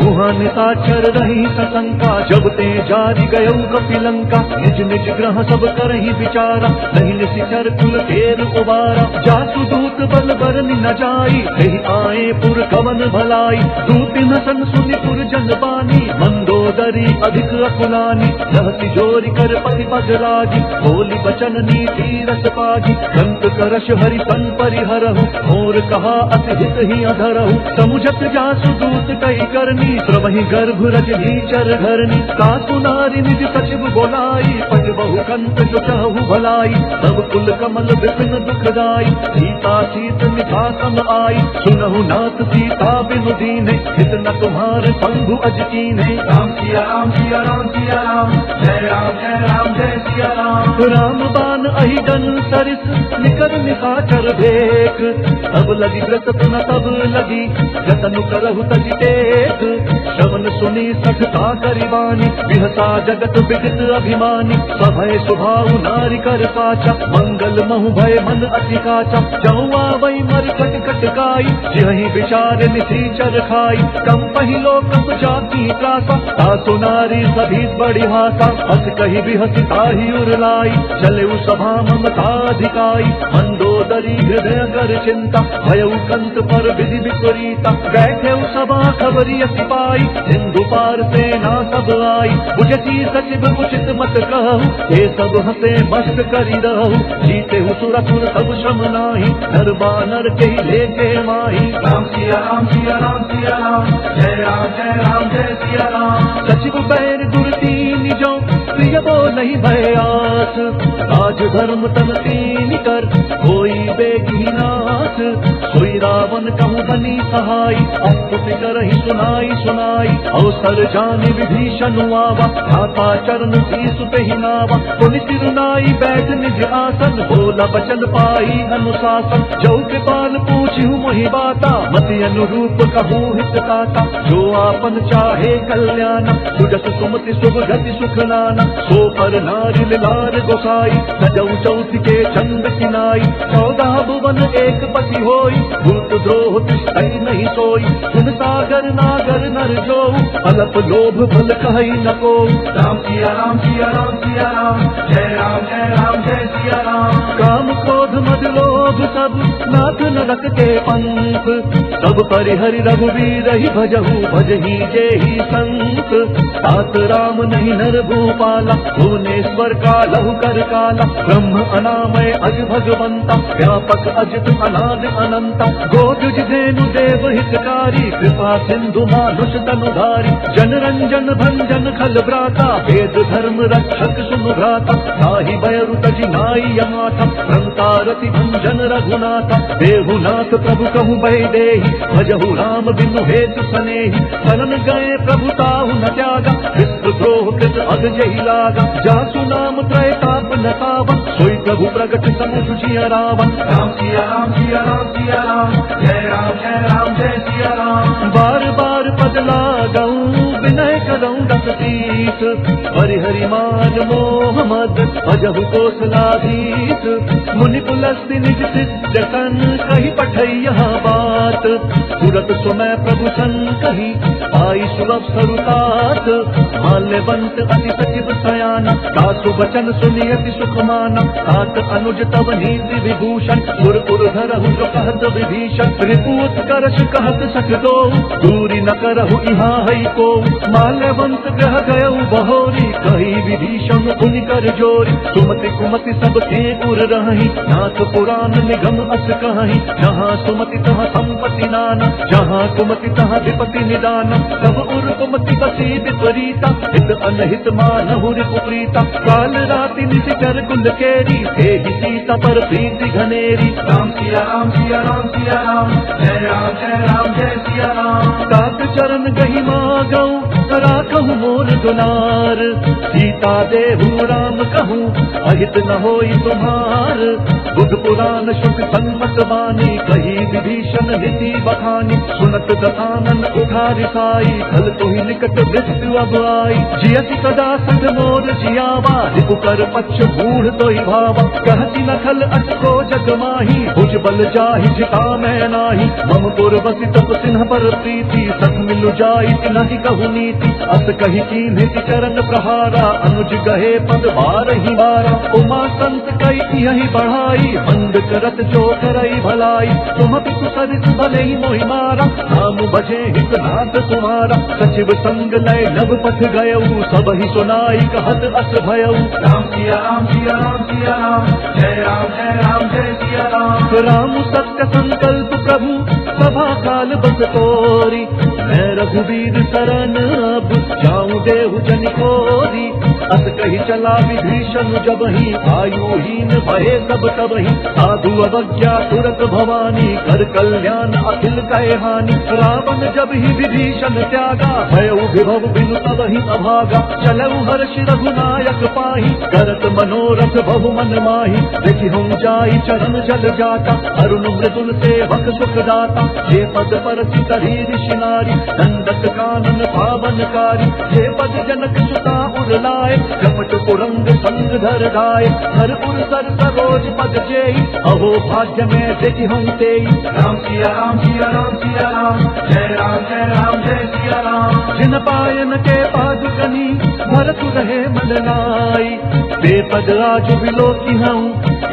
वहाँ निशाचर रही सशंका, जब ते जारि गयौ कपि लंका। निज निज ग्रह सब करहि विचारा, नहीं निशिचर कुल तेर उबारा। जासु दूत बल बरनि न जाई, एहि आए पुर कवन भलाई। दूति न सन सुनि पुर जन बानी, मंदोदरी अधिक अकुलानी। रहति जोरि कर पति पग लागी, बोली बचन नीति रस पागी। संत करश हरि सन परिहरहु, मोर कहा अति हित ही अधरहु। समुझत जासु दूत कई करनी, प्रवहि गर्भ रजनी चर घरनी। सासु नारी निज सचिव बोलाई, पट बहु कंत जो चाहु भलाई। सब कुल कमल विपिन दुखदाई, सीता सीत मिठा सम आई। सुनहु नाथ सीता बिनु दीने, हित न तुम्हारे पंगु अज कीन्हे। राम सिया राम सिया राम सिया राम, जय राम जय सिया राम। राम बान अहि डन सरिस, निकर निशाचर देख। तब लगी व्रत न तब लगी, जतनु करहु तजि टेक। श्रवण सुनी सठता करिवानी, विहसा जगत विदित अभिमानी। सभय सुभाउ नारी कर साचा, मंगल महु भय मन अति काचा। जौआ वही मर कट कट काई, जिहि विचार निशीचर खाई। कम पहिलो कप जाती त्रासा, तासु नारी सभी बड़ी भाषा। हस कही बिहस ताहि उरलाई, चले सभा ममता अधिकाई। मंदोदरी हृदय कर चिंता, भयउ कंत पर विधि विपरीता। बैठे सभा खबरी सिपाई, सिंधु पार सेना सब आई। बुझती सचिव उचित मत कहु, ये सब हसे मस्त करी रहु। जीते सुरसुर सब श्रम नाही, नर बानर के लेके माही। राम सिया राम सिया राम सिया राम, जय राम जय सिया राम। सचिव बैर दुर्दीन जो, प्रिय जय बोलहि भयास, राज धर्म तन तीन कर, कोई बेगी नाथ। सोई रावण कहूँ बनी सहाय, अस्तुति करहि सुनाई सुनाई। अवसर जानि विभीषण आवा, भ्राता चरण शीस तेहि नावा। पुनि सिरुनाई बैठ निज आसन, बोला बचन पाई अनुशासन। जो कृपाल पूछिहु मोहि बाता, मति अनुरूप कहूँ हित ताता। जो आपन चाहे कल्याण, सुजस सुमति शुभ गति सुख नाना। सो पर नारि लार गोसाई, सजऊ चौथ के चंद किनाई। 14 भुवन एक पति होई, भूत द्रोह तिष्ठई नहीं सोई। सुन सागर नागर नर जो, अलप लोभ फल कहई न को। राम सिया राम सिया राम सिया राम, जय राम जय सिया राम। काम क्रोध मद लोभ सब, नाथ नरक के पंथ। सब परिहरि रघुवीर ही भजहु, भजहि जेहि संत। तात राम नहीं नर भूपाला, भुवनेश्वर का लहु कर काला। ब्रह्म अनामय अज भगवंता, व्यापक अजित अनादि अनंता। गोजुज धेनु देव हितकारी, कृपा सिंधु मानुष तनुधारी। जन रंजन भंजन खल भ्राता, वेद धर्म रक्षक सुनु भ्राता। ताहि बयरु तजि नाई यमाथा, रंकारति भंजन रघुनाथा। देहुनाथ प्रभु कहूँ बहि देहि, भजहु राम बिनु हेतु सनेहि। शरण गए प्रभु ताहु न त्यागा, विप्र द्रोह कृत अग जहि लागा। जासु नाम त्रय ताप न पावन, सोई प्रभु प्रगट समुझ जिय रावण। राम सिया राम सिया राम सिया राम, जय राम जय सिया राम। बार बार पद लागऊं, विनय करऊं दस तीस। हरि मान मोह मद, भजहु कौशलाधीश। मुनि पुलस्ति निज सिद्ध कन, कही पठई यहाँ बात। तुरत सुमय प्रभु सन कही, पाई सुलभ सरुतात। माल्यवंत अति सचिव सयाना, दासु वचन सुनि अति सुख माना। तात अनुज तव नीति विभूषण, सुर पुर धरहु जो कहत विभीषण। रिपुत करश कहत सख दो, दूरी न करहु इहाँ हई को। माल्यवंत ग्रह गयउ बहोरी, कही विभीषण पुनि कर जोरी। सुमति कुमति सब के उर रही, नाथ पुराण निगम अस कहीं। जहाँ सुमति तहाँ संपत्ति नाना, जहाँ कुमति तहाँ विपति निदान। सब उर कुमति बसी विपरीता, हित अनहित मानहु रिपुप्रीता। काल राति निशिचर कुल केरी, तेहि सीता पर प्रीति घनेरी। राम सिया राम सिया राम सिया राम, जय राम जय सिया राम। तात चरण गहि मागऊं, राखहु मोर दुलार। सीता देहु राम कहूँ, अहित न होई तुम्हार। बुध पुराण शुक सन्मत बानी, कही विभीषण नीति बखानी। सुनत दशानन उठा रिसाई, कल तुहि निकट मृत्यु अब आई। जियति कदा संग मोर जियावा, रिपु कर पक्ष बूढ़ तोहि भावा। कहति न खल अटको जग माही, भुज बल जाहि जिता मैं नाही। मम पुर बसि तप सिन्ह पर प्रीति, सख मिलु जाई तिनहि कहु नीति। अस कही कीन्हि चरण प्रहारा, अनुज गहे पद बारहि बारा। उमा संत कई यही बढ़ाई, बंद करत जो करई भलाई। तुम पितु सरित भले ही मोहि मारा, नाम भजे हित नाथ तुम्हारा। सचिव संग लय नभ पथ गयऊ, सब ही सुनाई कहत अस भयऊ। राम सिया राम सिया राम सिया राम, जय राम जय सिया राम। राम सत्य संकल्प प्रभु, सभा काल बस तोरी। मैं रघुवीर शरण अब, जाऊं देहु जनि कोरी। अस कही चला विभीषण जबहि, आयुहीन भये सब तबहि। साधु अवज्ञा तुरत भवानी, कर कल्याण अखिल कहे हानि। रावण जब ही विभीषण त्यागा, भयउ विभव बिनु तबहि अभागा। चलऊ हर्षि रघुनायक पाहि, करत मनोरथ बहु मन माहि। देखि हम जाई चरण जल जाता, अरुण मृदुल सेवक सुख दाता। जे पद पर चितहि ऋषि नारी, दंडक कानन पावनकारी। जे पद जनक सुता उर लाए, कपट कुरंग संग धर गाय। हर उर सर सरोज पद जेई, अहो भाग्य में देखि हम तेई। राम सिया राम सिया राम सिया राम, जय राम जय सिया राम। जिन पायन के पादुकनी, भरतु रहे मन नाई। बेपद आज बिलोकी हूँ,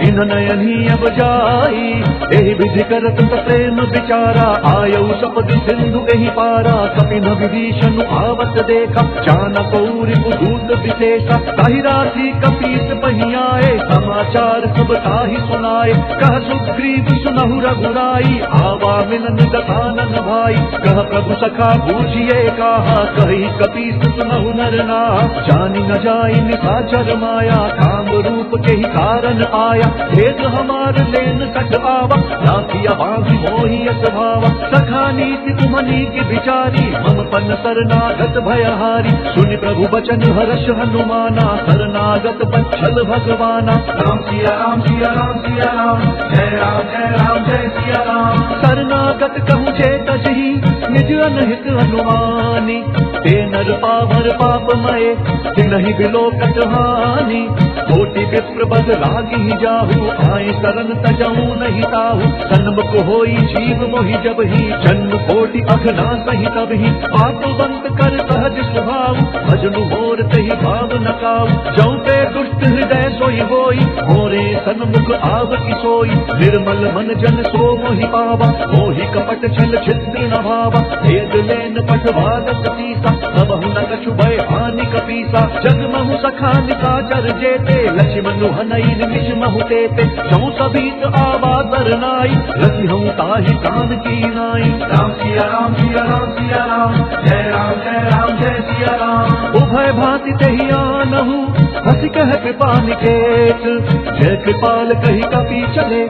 इन नयनी अब जाई, एहि विधि करत प्रेम विचारा, आयौ सपदि सिंधु एहि पारा, कपिन विभीषण आवत देखा, चानक उरि पुदूत विशेषा, ताहि राशि कपीस पहियाए, समाचार सब ताहि सुनाए, कह सुग्रीव सुनहु रघुराई, आवा मिलन दसानन भाई, कह प्रभु सखा बूझिए कहा, कही कपीस सुनहु नर नाहा, जानि न जाई निशाचर माया, काम रूप के ही कारण आया, भेद हमार लेन सक आवा, राखिया बांधी मोहि यस भावा, सखा नीति तुम्हनी की विचारी, मम पन शरणागत भयहारी, सुनि प्रभु बचन हर्ष हनुमाना, शरणागत बच्छल भगवाना, राम सिया राम सिया राम सिया राम, जय राम जय सिया राम। शरणागत कहूँ जे तजहि, निज अनहित हनुमानी, ते नर पावर पापमय, तिनहि बिलोकत हानि, कोटि विप्र बद लागी जाहु, आए शरण तजहु नहीं ताहु, सन्मुख होई जीव मोहि जबहि, जन्म कोटि अघना सहि तबहि, पापवंत कर सहज स्वभाव, भजनु मोर तहि भाव नकाऊ, जौं ते दुष्ट हृदय सोई होई, मोरे सन्मुख आवति सोई, निर्मल मन जन सो मोहि पावा, मोहि कपट छल छिद्र न भावा, भेद लेन पटवादक सीसा, सबहु न कछु भय हानि कपीसा, जग महु सखा निशाचर जेते, लक्ष्मण हनई निमिष महु तेते, जौं सभीत आवा तरनाई, रति हूँ ताहि प्राण की नाई। राम सिया राम सिया राम सिया राम, जय राम जय सिया राम। उभय भांति तेहि आनहु, हंसी कह कृपा निकेत, जय कृपाल कही कपि चले,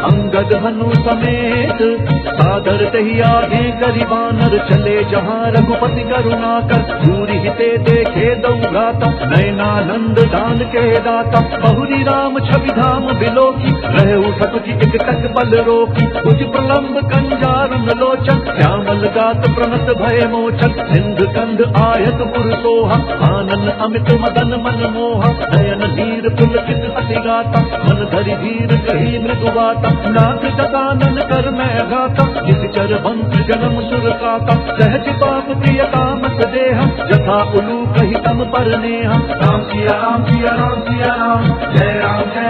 अंगद हनु समेत, सादर तेहि आगे करि बानर चले, जहाँ रघुपति करुणा कर, दूरि हिते देखे दौ भ्राता, नयनानंद दान के दाता, बहुरी राम छवि धाम बिलोकी, रहे उठत की एक टक बल रोकी, कुछ प्रलंब कंजारुन लोचन, श्यामल गात प्रणत भय मोचन, सिंध कंध आयत पुर सोहा, आनन अमित मदन मन मोहा, नयन नीर पुलकित अति गाता, मन धरि धीर कही मृदुवाता, नाथ ददानन कर मैं गाता, जिस चर बंस जन्म सुर काता, सहज पाप प्रिय कामत देहा, जथा उलू कही तम पर नेहा। राम सिया राम सिया राम सिया राम, जय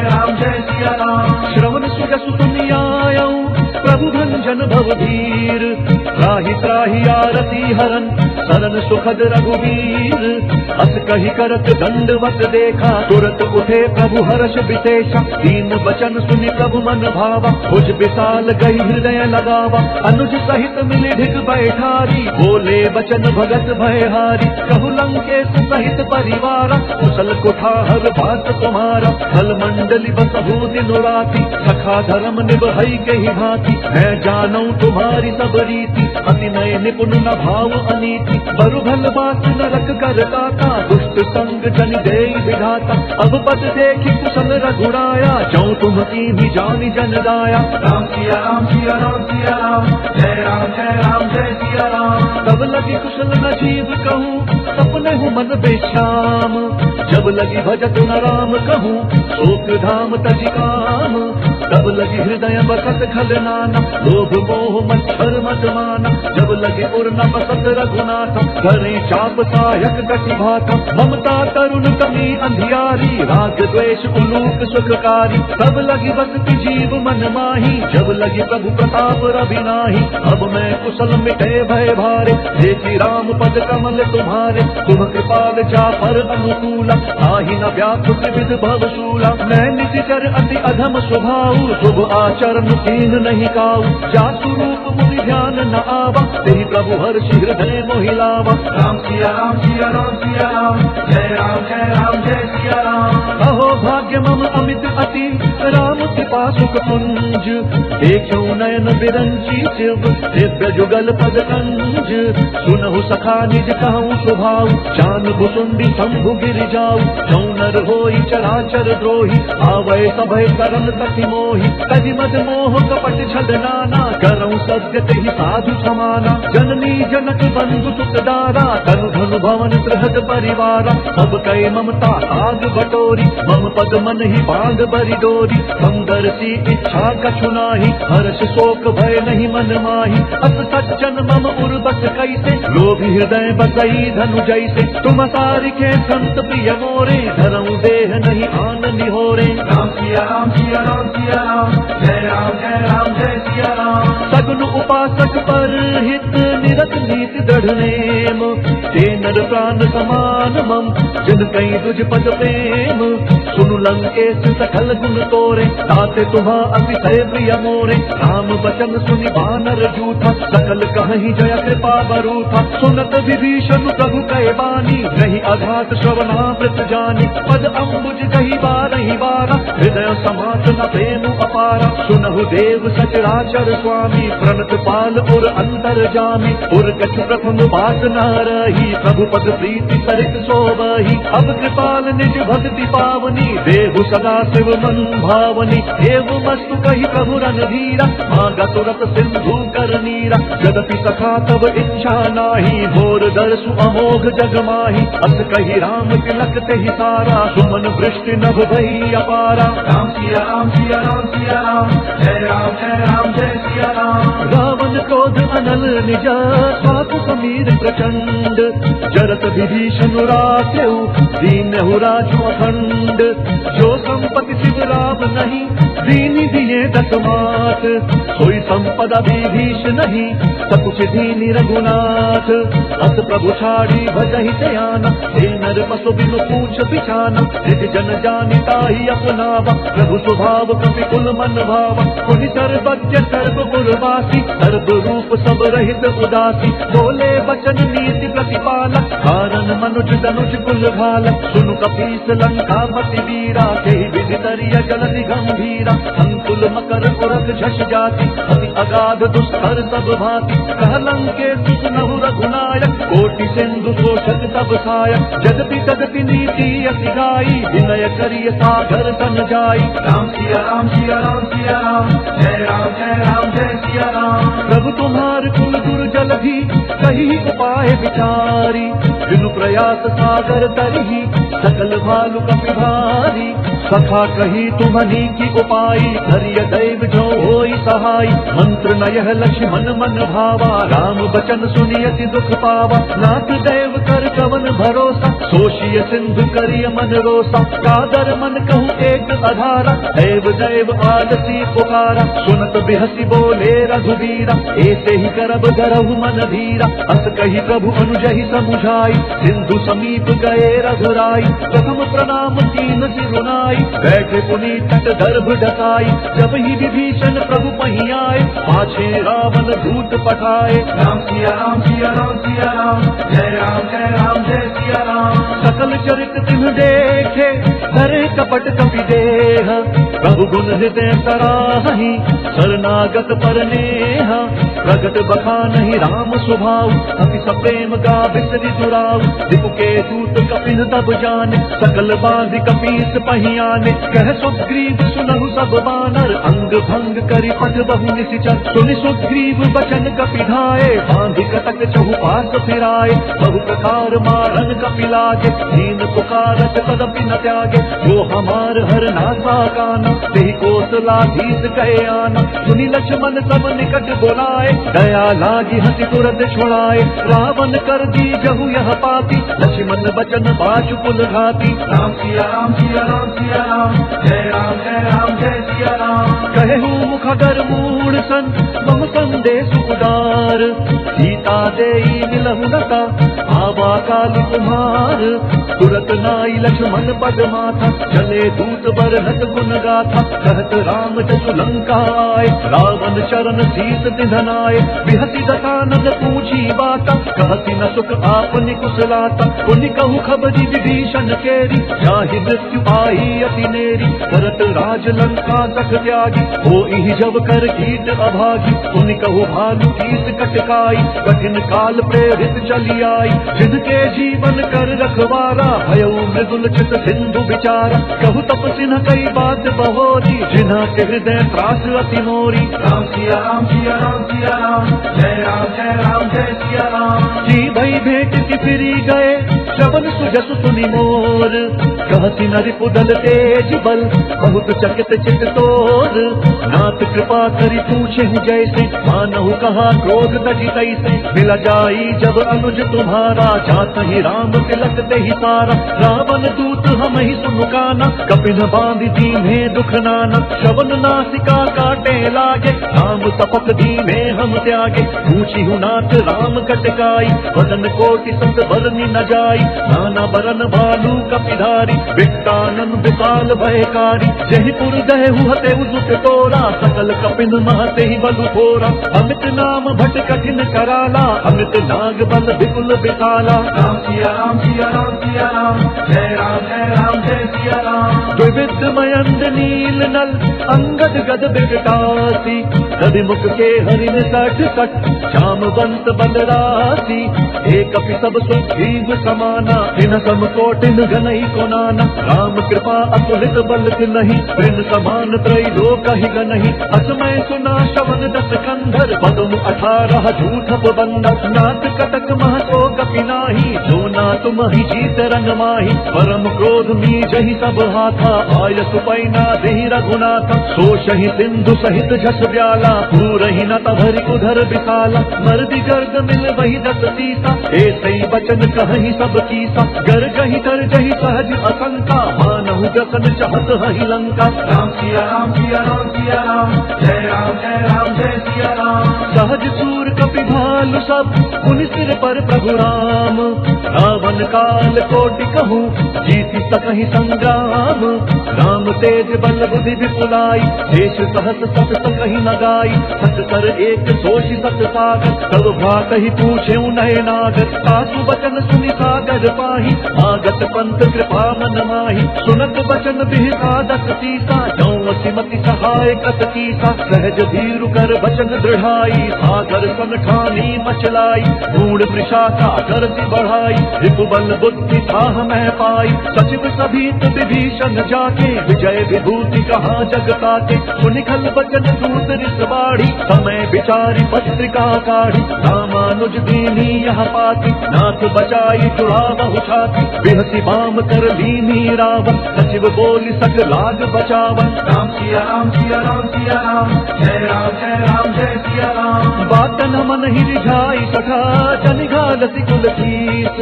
राम जय सिया राम। श्रवण सुजसु सुनि आयऊ, प्रभु भंजन भवधीर, त्राहि त्राहि आरती हरन, शरण सुखद रघुवीर, अस कही करत दंडवत देखा, तुरत उठे प्रभु हर्ष विशेषा, दीन बचन सुनि प्रभु मन भावा, भुज विशाल गई हृदय लगावा, अनुज सहित मिलि ढिग बैठारी, बोले बचन भगत भयहारी, कहु लंकेश सहित परिवारा, कुशल कुठार बात तुम्हारा, फल मंडली बसहु दिन राति, सखा धर्म निभई के ही भांति, मैं जानू तुम्हारी सब रीति, अति नय निपुण न भाव अनीति, बरु भल बात नरक कर दाता, दुष्ट संग जन दे विधाता, अब पद देखी कुशल रघुराया, जौं तुम की जानी जन दाया। राम सिया राम सिया राम सिया राम, जय राम जय सिया राम। तब लगी कुशल न जीव कहूँ, सपने हूँ मन बेश्याम, जब लगी भजत न राम कहूँ, शोक धाम तजि काम, तब लगी हृदय बसत खल नाना, लोभ मोह मच्छर मत माना, जब लगे उर न बसत रघुनाथ, धरे चाप सायक कटि भाता, ममता तरुण कमी अंधियारी, राग द्वेष उलूक सुखकारी, तब लगी बसती जीव मन माही, जब लगी प्रभु प्रताप रवि नाही, अब मैं कुशल मिटे भय भारे, देखी राम पद कमल तुम्हारे, तुम कृपाल जाफर अनुकूला, आहि न व्याकुल विध भवशूला, मैं निशिचर अति अधम स्वभाव, शुभ आचरण कीन नहीं काऊ, जासु रूप मुनि ध्यान न आवा, तेहि प्रभु हर्षि हृदय मोहि लावा। राम सिया राम सिया राम सिया राम, जय राम जय सिया राम। अहो भाग्य मम अमित अति, राम कृपा सुख पुंज, देखो नयन बिरंची शिव, दिव्य जुगल पद कंज, सुनहु सखा निज कहूँ स्वभाव, जान भुसुंडी शंभु गिर जाऊ, जौं नर होई चराचर द्रोही, आवै सभय सरल सखि मोहि, तजि मद मोह कपट छल नाना, करऊँ सत्य तेहि साधु समाना, जननी जनक बंधु सुत दारा, तनु धनु भवन बृहद परिवारा, सब कै ममता आग बटोरी, मम पद मन ही बांग बरि डोरी, सुंदर सी इच्छा कछु नाही, हर्ष शोक भय नहीं मन माही, अस सज्जन मम उर्वश कैसे, लोभी हृदय बसई धनु जैसे, तुम सारिखे संत प्रिय मोरे, धरऊँ देह नहीं आन निहोरे। राम सिया राम सिया राम उपासक पर हित निरत नीति दृढ़ नेम, ते नर प्राण समान मम जिन कई तुझ पद प्रेम। सुनु लंकेश सकल गुण तोरे, ताते तुम्हा अतिशय प्रिय मोरे। राम बचन सुनि वानर जूथा, सकल कहहि जय कृपा बरूथा। सुनत विभीषण प्रभु कहे बानी, नहीं अघात श्रवणामृत जानी। पद अम्बुज कही बारहि बारा, हृदय समात न प्रेम अपारा। सुनहु देव सचराचर स्वामी, प्रणत पाल और अंतर जामी। उर कछ प्रथम बात न रही, प्रभु पद प्रीति सरित सोबही। अब कृपाल निज भक्ति पावनी, देहु सदा शिव मन भावनी। देव मस्तु कही प्रभु रणधीरा, मांगा तुरत सिंधु कर नीरा। यद्यपि सखा तब इच्छा नाही, मोर दर्शु अमोघ जग माही। अस कही राम तिलक तेहि सारा, सुमन वृष्टि नभ भई अपारा। राम सिया राम सिया राम सिया राम, जय राम जय सिया राम। रावण क्रोध अनल निज, स्वातु समीर प्रचंड। जरत विभीषण राखेउ, दीनहु राजु अखंड। जो संपत्ति शिव राम नहीं, दीनि दिए दसमात। सोई संपदा विभीष नहीं, सकुच दीनि रघुनाथ। अस प्रभु छाड़ी भजहि दयाना, हे नर पशु बिनु पूछ बिछाना। निज जन जानि ताहि अपनावा, प्रभु स्वभाव कपि कुल मन भावा। पुनि सर्वज्ञ सर्वपुरवासी, सर्व रूप सब रहित उदासी। बोले बचन नीति प्रतिपाला, कारण मनुज तनुज कुल घाला। सुनु कपीस लंका पति वीरा, केहि विधि तरिय जलधि गंभीरा। अंकुल मकर उरग झष जाति, अति अगाध दुस्तर सब भाति। कह लंकेश सुनहु रघुनायक, कोटि सिंधु शोषक सब सायक। जगति जगति नीति अति गाई, विनय करिय सागर तन जाई। राम सिया राम सिया राम सिया राम, जय राम जय सिया राम। प्रभु तुम्हार कुल गुरु जलधि, कही उपाय विचारी। बिनु प्रयास सागर तरही, सकल भालु कपि भारी। सखा कही तुम्हनी की उपाई, धैर्य दैव जो होई सहाई। मंत्र न यह लक्ष्मण मन भावा, राम बचन सुनि अति दुख पावा। नाथ दैव कर कवन भरोसा, सोषिय सिंधु करिय मन रोसा। कादर मन कहूँ एक अधारा, दैव दैव आलसी पुकारा। सुनत बिहसी बोले रघुवीरा, ऐसे ही करब गरहु मन धीरा। अस कही प्रभु अनुजहि समुझाई, सिंधु समीप गए रघुराई। प्रथम प्रणाम कीन सिरुनाई, बैठे पुनि तट दर्भ ढकाई। जब ही विभीषण प्रभु पही आए, पाछे रावण दूत पठाए। राम सिया राम सिया राम सिया राम, जय राम जय सिया राम। सकल चरित तिन्ह देखे, धरे कपट कपि देह। प्रभु गुण हृदय सराहि, शरणागत पर नेह। प्रगट बखानहि राम स्वभाव, अति सप्रेम गा बिसरि दुराव। रिपु के दूत कपिन तब जाने, सकल बांधि कपीस पही आने। कह सुग्रीव सुनहु सब बानर, अंग भंग करि पथ बहु निशिचर। सुनि सुग्रीव बचन कपि ढाए, बांधि कटक चहुपास फिराए। बहु प्रकार मारन कपि लागे, दीन पुकारत तदपि न त्यागे। जो हमार हर नासा काना, तेहि कोसलाधीश कहे आना। सुनि लक्ष्मण सब निकट बोलाए, दया लागी हंसी तुरत छुड़ाए। रावण कर दी जहु यह पाती, लक्ष्मण बचन बाजु कुल घाती। राम सिया राम सिया राम सिया राम, जय राम जय सिया राम। कहु मुखगर मूढ़ सन, बहु संदेश उदार। सीता देई मिलहु नता, आवा काल कुमार। तुरत नाई लक्ष्मण पद माथा, चले दूत बरहत गुण गाथा। कहत राम जसु लंका आए, रावण चरण शीस निधनाए। बिहसी दशानन पूछी बाता, कहती न सुख आपनि कुशलाता। पुनि कहु खबरी विभीषण केरी, जाहि मृत्यु पाई अति नेरी। भरत राज लंका तक त्यागी, होई जब कर कीट अभागी। पुनि कहु भालु कीस कटकाई, कठिन काल प्रेरित चली आई। जिनके जीवन कर रखवारा, भयउ मृदुल चित सिंधु विचारा। कहु तपस्वी न कई बात बहोरी, जिन्हा के हृदय त्रास अति मोरी। राम सिया राम सिया राम सिया राम, जय राम जय सिया राम। जी भई भेंट की फिरी गए, श्रवण सुजसु सुनि मोर, कहति नरि पुदल तेज बल, बहुत चकित चित तोर। नाथ कृपा करि पूछेहु जैसे, मानहु कहा क्रोध तजि तैसे। मिला जाई जब अनुज तुम्हारा, जात ही राम तिलक ते ही सारा। रावण दूत हम ही सुमुकाना, कपिन बांधि दीन्हे दुख नाना। श्रवण नासिका काटे लागे, राम तपक दीन्हे हम त्यागे। पूछिहु नाथ राम कटकाई, वदन कोटि संत बरनि न जाई। नाना बरन भालू कपिधारी, विकटानन विशाल भयकारी। जहि पुर गयहु हतेउ दुख तोरा, सकल कपिन महते ही बलु थोरा। अमित नाम भट कठिन कराला, अमित नाग बल विपुल विशाला। राम सिया राम सिया राम सिया राम, जय राम जय सिया राम। द्विविध मयंद नील नल, अंगद गद विकटासी। गदि मुख के हरिण सठ सठ, जामवंत बलरासी। एक कपि सब सुग्रीव समाना, इन सम कोटिन गनई को नाना। राम कृपा अतुलित बल तिन्हि, तृण समान त्रैलोक ही गनहि। असमय सुना श्रवण दस कंधर, पदम 18 झूठप बंदर। नाथ कटक महतो कपि नाही, जो ना तुम ही जीत रंग माही। परम क्रोध मी जहि सब हाथा, आयस पैना देहि रघुनाथ। सोषहि सिंधु सहित झस ब्याला, पूरहि न तभरि उधर विशाला। मर्दि गर्द मिल वही दस सीसा, ऐसे बचन कहहि सब कीसा। गर्जहि तरजहि सहज असंका, मानहु जसन चाहत हहि लंका। राम सिया राम सिया राम सिया राम, जय राम जय सिया राम। सहज सूर कपि भालु सब, पुनि सिर पर प्रभु राम। रावण काल कोटि कहूँ, जीति सकहि संग्राम। राम तेज बल बुद्धि विपुलाई, शेष सहस सत सकहि न गाई। सत कर एक सोषि सत सागर, तब भ्रातहि पूछेउ नये नागर। सासु बचन सुनि सागर पाहि, आगत पंथ कृपा मन माहि। सुनत बचन बिहिता दस सीसा, जौं सिमति सहाय कत कीसा। सहज धीरु कर बचन दृढ़ाई, सागर सन ठानी मचलाई। मूढ़ वृषा सागर से बढ़ाई, रिपु बल बुद्धि थाह मैं पाई। सचिव सभीत विभीषण जाके, विजय विभूति कहा जग ताके। सुनिखल बचन दूत रिस बाढ़ी, समय विचारी पत्रिका काढ़ी। रामानुज दीनी यह पाती, नाथ बचाई जुड़ावहु छाती। बिहसी बाम कर लीनी रावण, सचिव बोली सक लाग बचावन। राम सिया राम सिया राम सिया राम, जय राम जय सिया राम। बातन मन ही रिझाई सखा, जनिघालसी कुलकीस।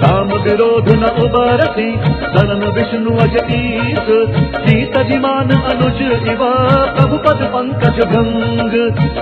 राम विरोध न उबरसी, शरण विष्णु अजईस। सीत जिमान अनुज इवा, प्रभु पद पंकज भंग।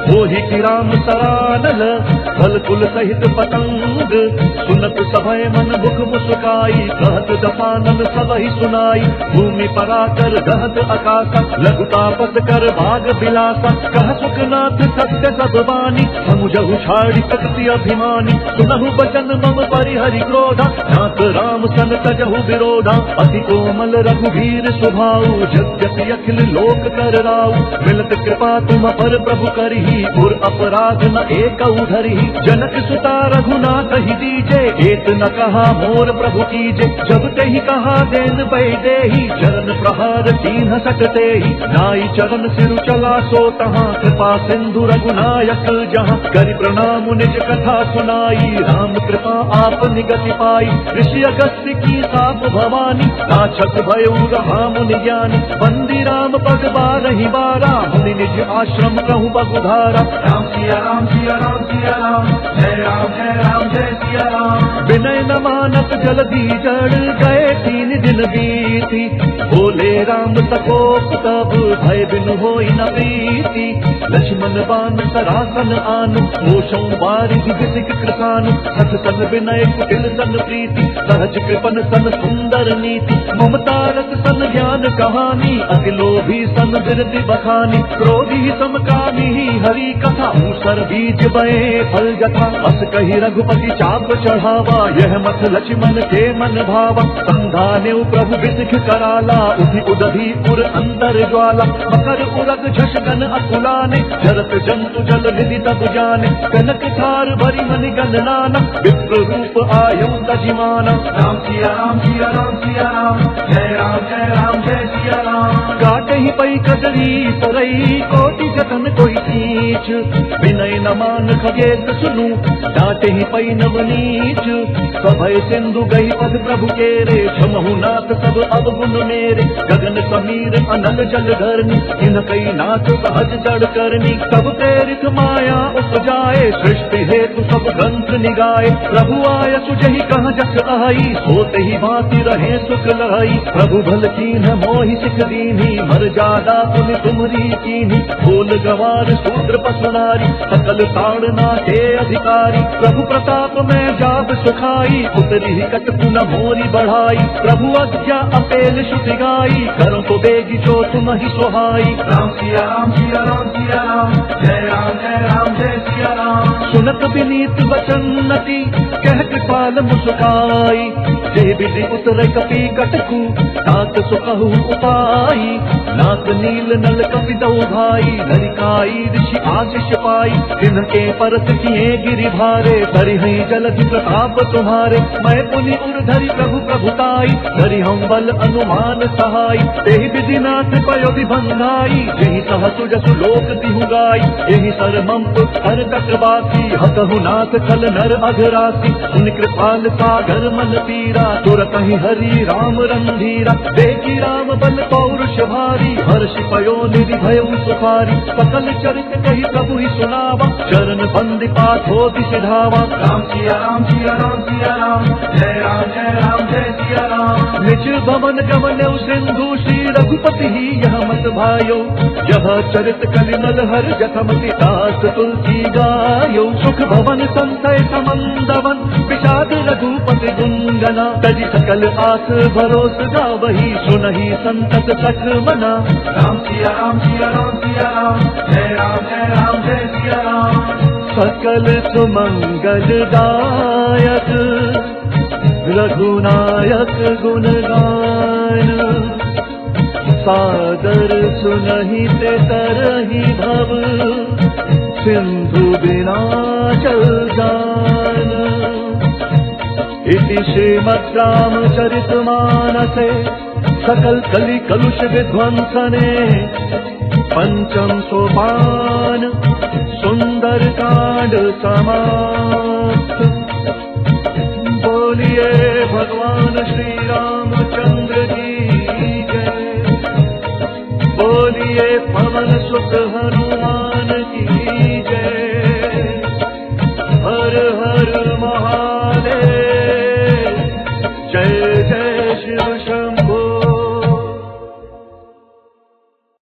मोहि की राम सरानल, फल कुल सहित पतंग। सुनत सभय मन मुख मुस्काई, कहत दसानन सबहि सुनाई। भूमि पराकर रहत आकाशा, लघु तापस कर भाग बिलासा। कह सुखनाथ सत्य सब बानी, समुझहु छाड़ी शक्ति अभिमानी। सुनहु बचन मम परिहरि क्रोधा, नाथ राम सन तजहु विरोधा। अति कोमल रघुवीर स्वभाव, यद्यपि अखिल लोक कर राउ। मिलत कृपा तुम पर प्रभु करही, और अपराध न एकउ धरही। जनक सुता रघुनाथ ही दीजे, एत न कहा मोर प्रभु कीजे। जब ते ही कहा देन बैदेही, चरण प्रहार तीन सकते ही। नाई चरण सिरु चला सो तहाँ, कृपा सिंधु रघुनायक जहाँ। करि प्रणाम निज कथा सुनाई, राम कृपा आप निगति पाई। ऋषि अगस्त्य की साप भवानी, राक्षस भयउ रहा मुनि ज्ञानी। बंदी राम पग बारहि बारा, मुनि निज आश्रम कहूँ बगुधारा। राम सिया राम सिया राम सिया राम, जय राम जय सिया राम। विनय न मानत जलधि जड़, गए 3 दिन बीती। बोले राम सकोप तब, भय बिनु होई न प्रीति। लक्ष्मण बान सरासन आन, मोषौ वारिधि विसिक कृतान। सत सन विनय कुटिल सन प्रीति, सहज कृपन सन सुंदर नीति। ममता रस सन ज्ञान कहानी, अति लोभी सन बिरति बखानी। क्रोधी समकामी हरि कथा, मूसर बीज बए फल जथा। अस कही रघुपति चाप चढ़ावा, यह मत लक्ष्मण के मन भावा। संधान्यु प्रभु बिसिख कराला, उधि उदधि उर अंतर ज्वाला। मकर उरग झषगन अकुलाने, जरत जंतु जल निधि तब जाने। कनक थार भरि मनि गण नाना, विप्र रूप आयु तजिमाना। राम सिया राम सिया राम सिया राम, जय राम जय सिया राम। काटे ही पई कजरी सरई, कोटि कथन कोई नीच, विनय न मान खगेश सुनु, डांटे ही पै नवनीच। सभय सिंधु गई पद प्रभु केरे, क्षमहु नाथ सब अवगुण मेरे। गगन समीर अनल जल धरनी, इन कई नाथ सहज जड़ करनी। सब प्रेरित माया उपजाए, सृष्टि हेतु सब ग्रंथ निगाए। प्रभु आय सुजहि कह जस आई, सोते ही भांति रहे सुख लाई। प्रभु भल कीन्ह मोहि सिख दीन्ही, मर्यादा पुनि तुमरी कीन्ही। फूल गवार शूद्र पशु नारी, सकल ताड़ना के अधिकारी। प्रभु प्रताप में जाब सुखाई, उतरी कट पुन मोरी बढ़ाई। प्रभु आज्ञा अपेल श्रुति गाई, करो तो बेगी जो तुम ही सुहाई। राम सिया राम सिया राम सिया राम, जय राम जय सिया राम। सुनत विनीत वचन नति, कह कृपाल मुस्काई। जय विधि उतरे कपि कटकु, तात सुकहु उपाई। नाथ नील नल कपि दो भाई, नरिकाई ऋषि आशीष पाई। जिनके परत किए गिरि भारे, तरि हई जलधि प्रताप तुम्हारे। मैं पुनि उर्धरि प्रभु प्रभुताई, धरि हम बल अनुमान सहाय। तेहि विधि नाथ पयोधि बंधाई, जेहि सहसु जसु लोक तिहु गाई। यही सरमंप हर चक्रवासी, हतहु नाथ खल नर अघरासी। उन कृपाल सागर मन पीरा, तुरत ही हरि राम रंधीरा। देखी राम बल पौरुष भारी, हर्षि पयो निधि भयउ सुखारी। सकल चरित कही प्रभु ही सुनावा, चरण बंदि पाथोति सिधावा। राम सिया राम सिया राम सिया राम, जय राम जय सिया राम। निज भवन गमन सिंधु, श्री रघुपति ही यह मत भायो। यह चरित कलिनल हर जखमति, दास तुलसी गायो। सुख भवन संतय समंदवन, विषाद रघुपति गुंजना। तजि सकल आस भरोस गावही, सुनहि संतत सख मना। राम सिया राम सिया राम सिया राम, जय राम जय सिया राम। सकल सुमंगल दायक, रघुनायक गुण गान। सादर सुनहि ते तरहि भव, सिंधु बिना चल जान। इति श्रीमद् रामचरितमानसे, सकल कलि कलुष विध्वंसने। पंचम सोपान सुंदर कांड समाप्त। बोलिए भगवान श्री रामचंद्र की जय। बोलिए पवन सुत हनुमान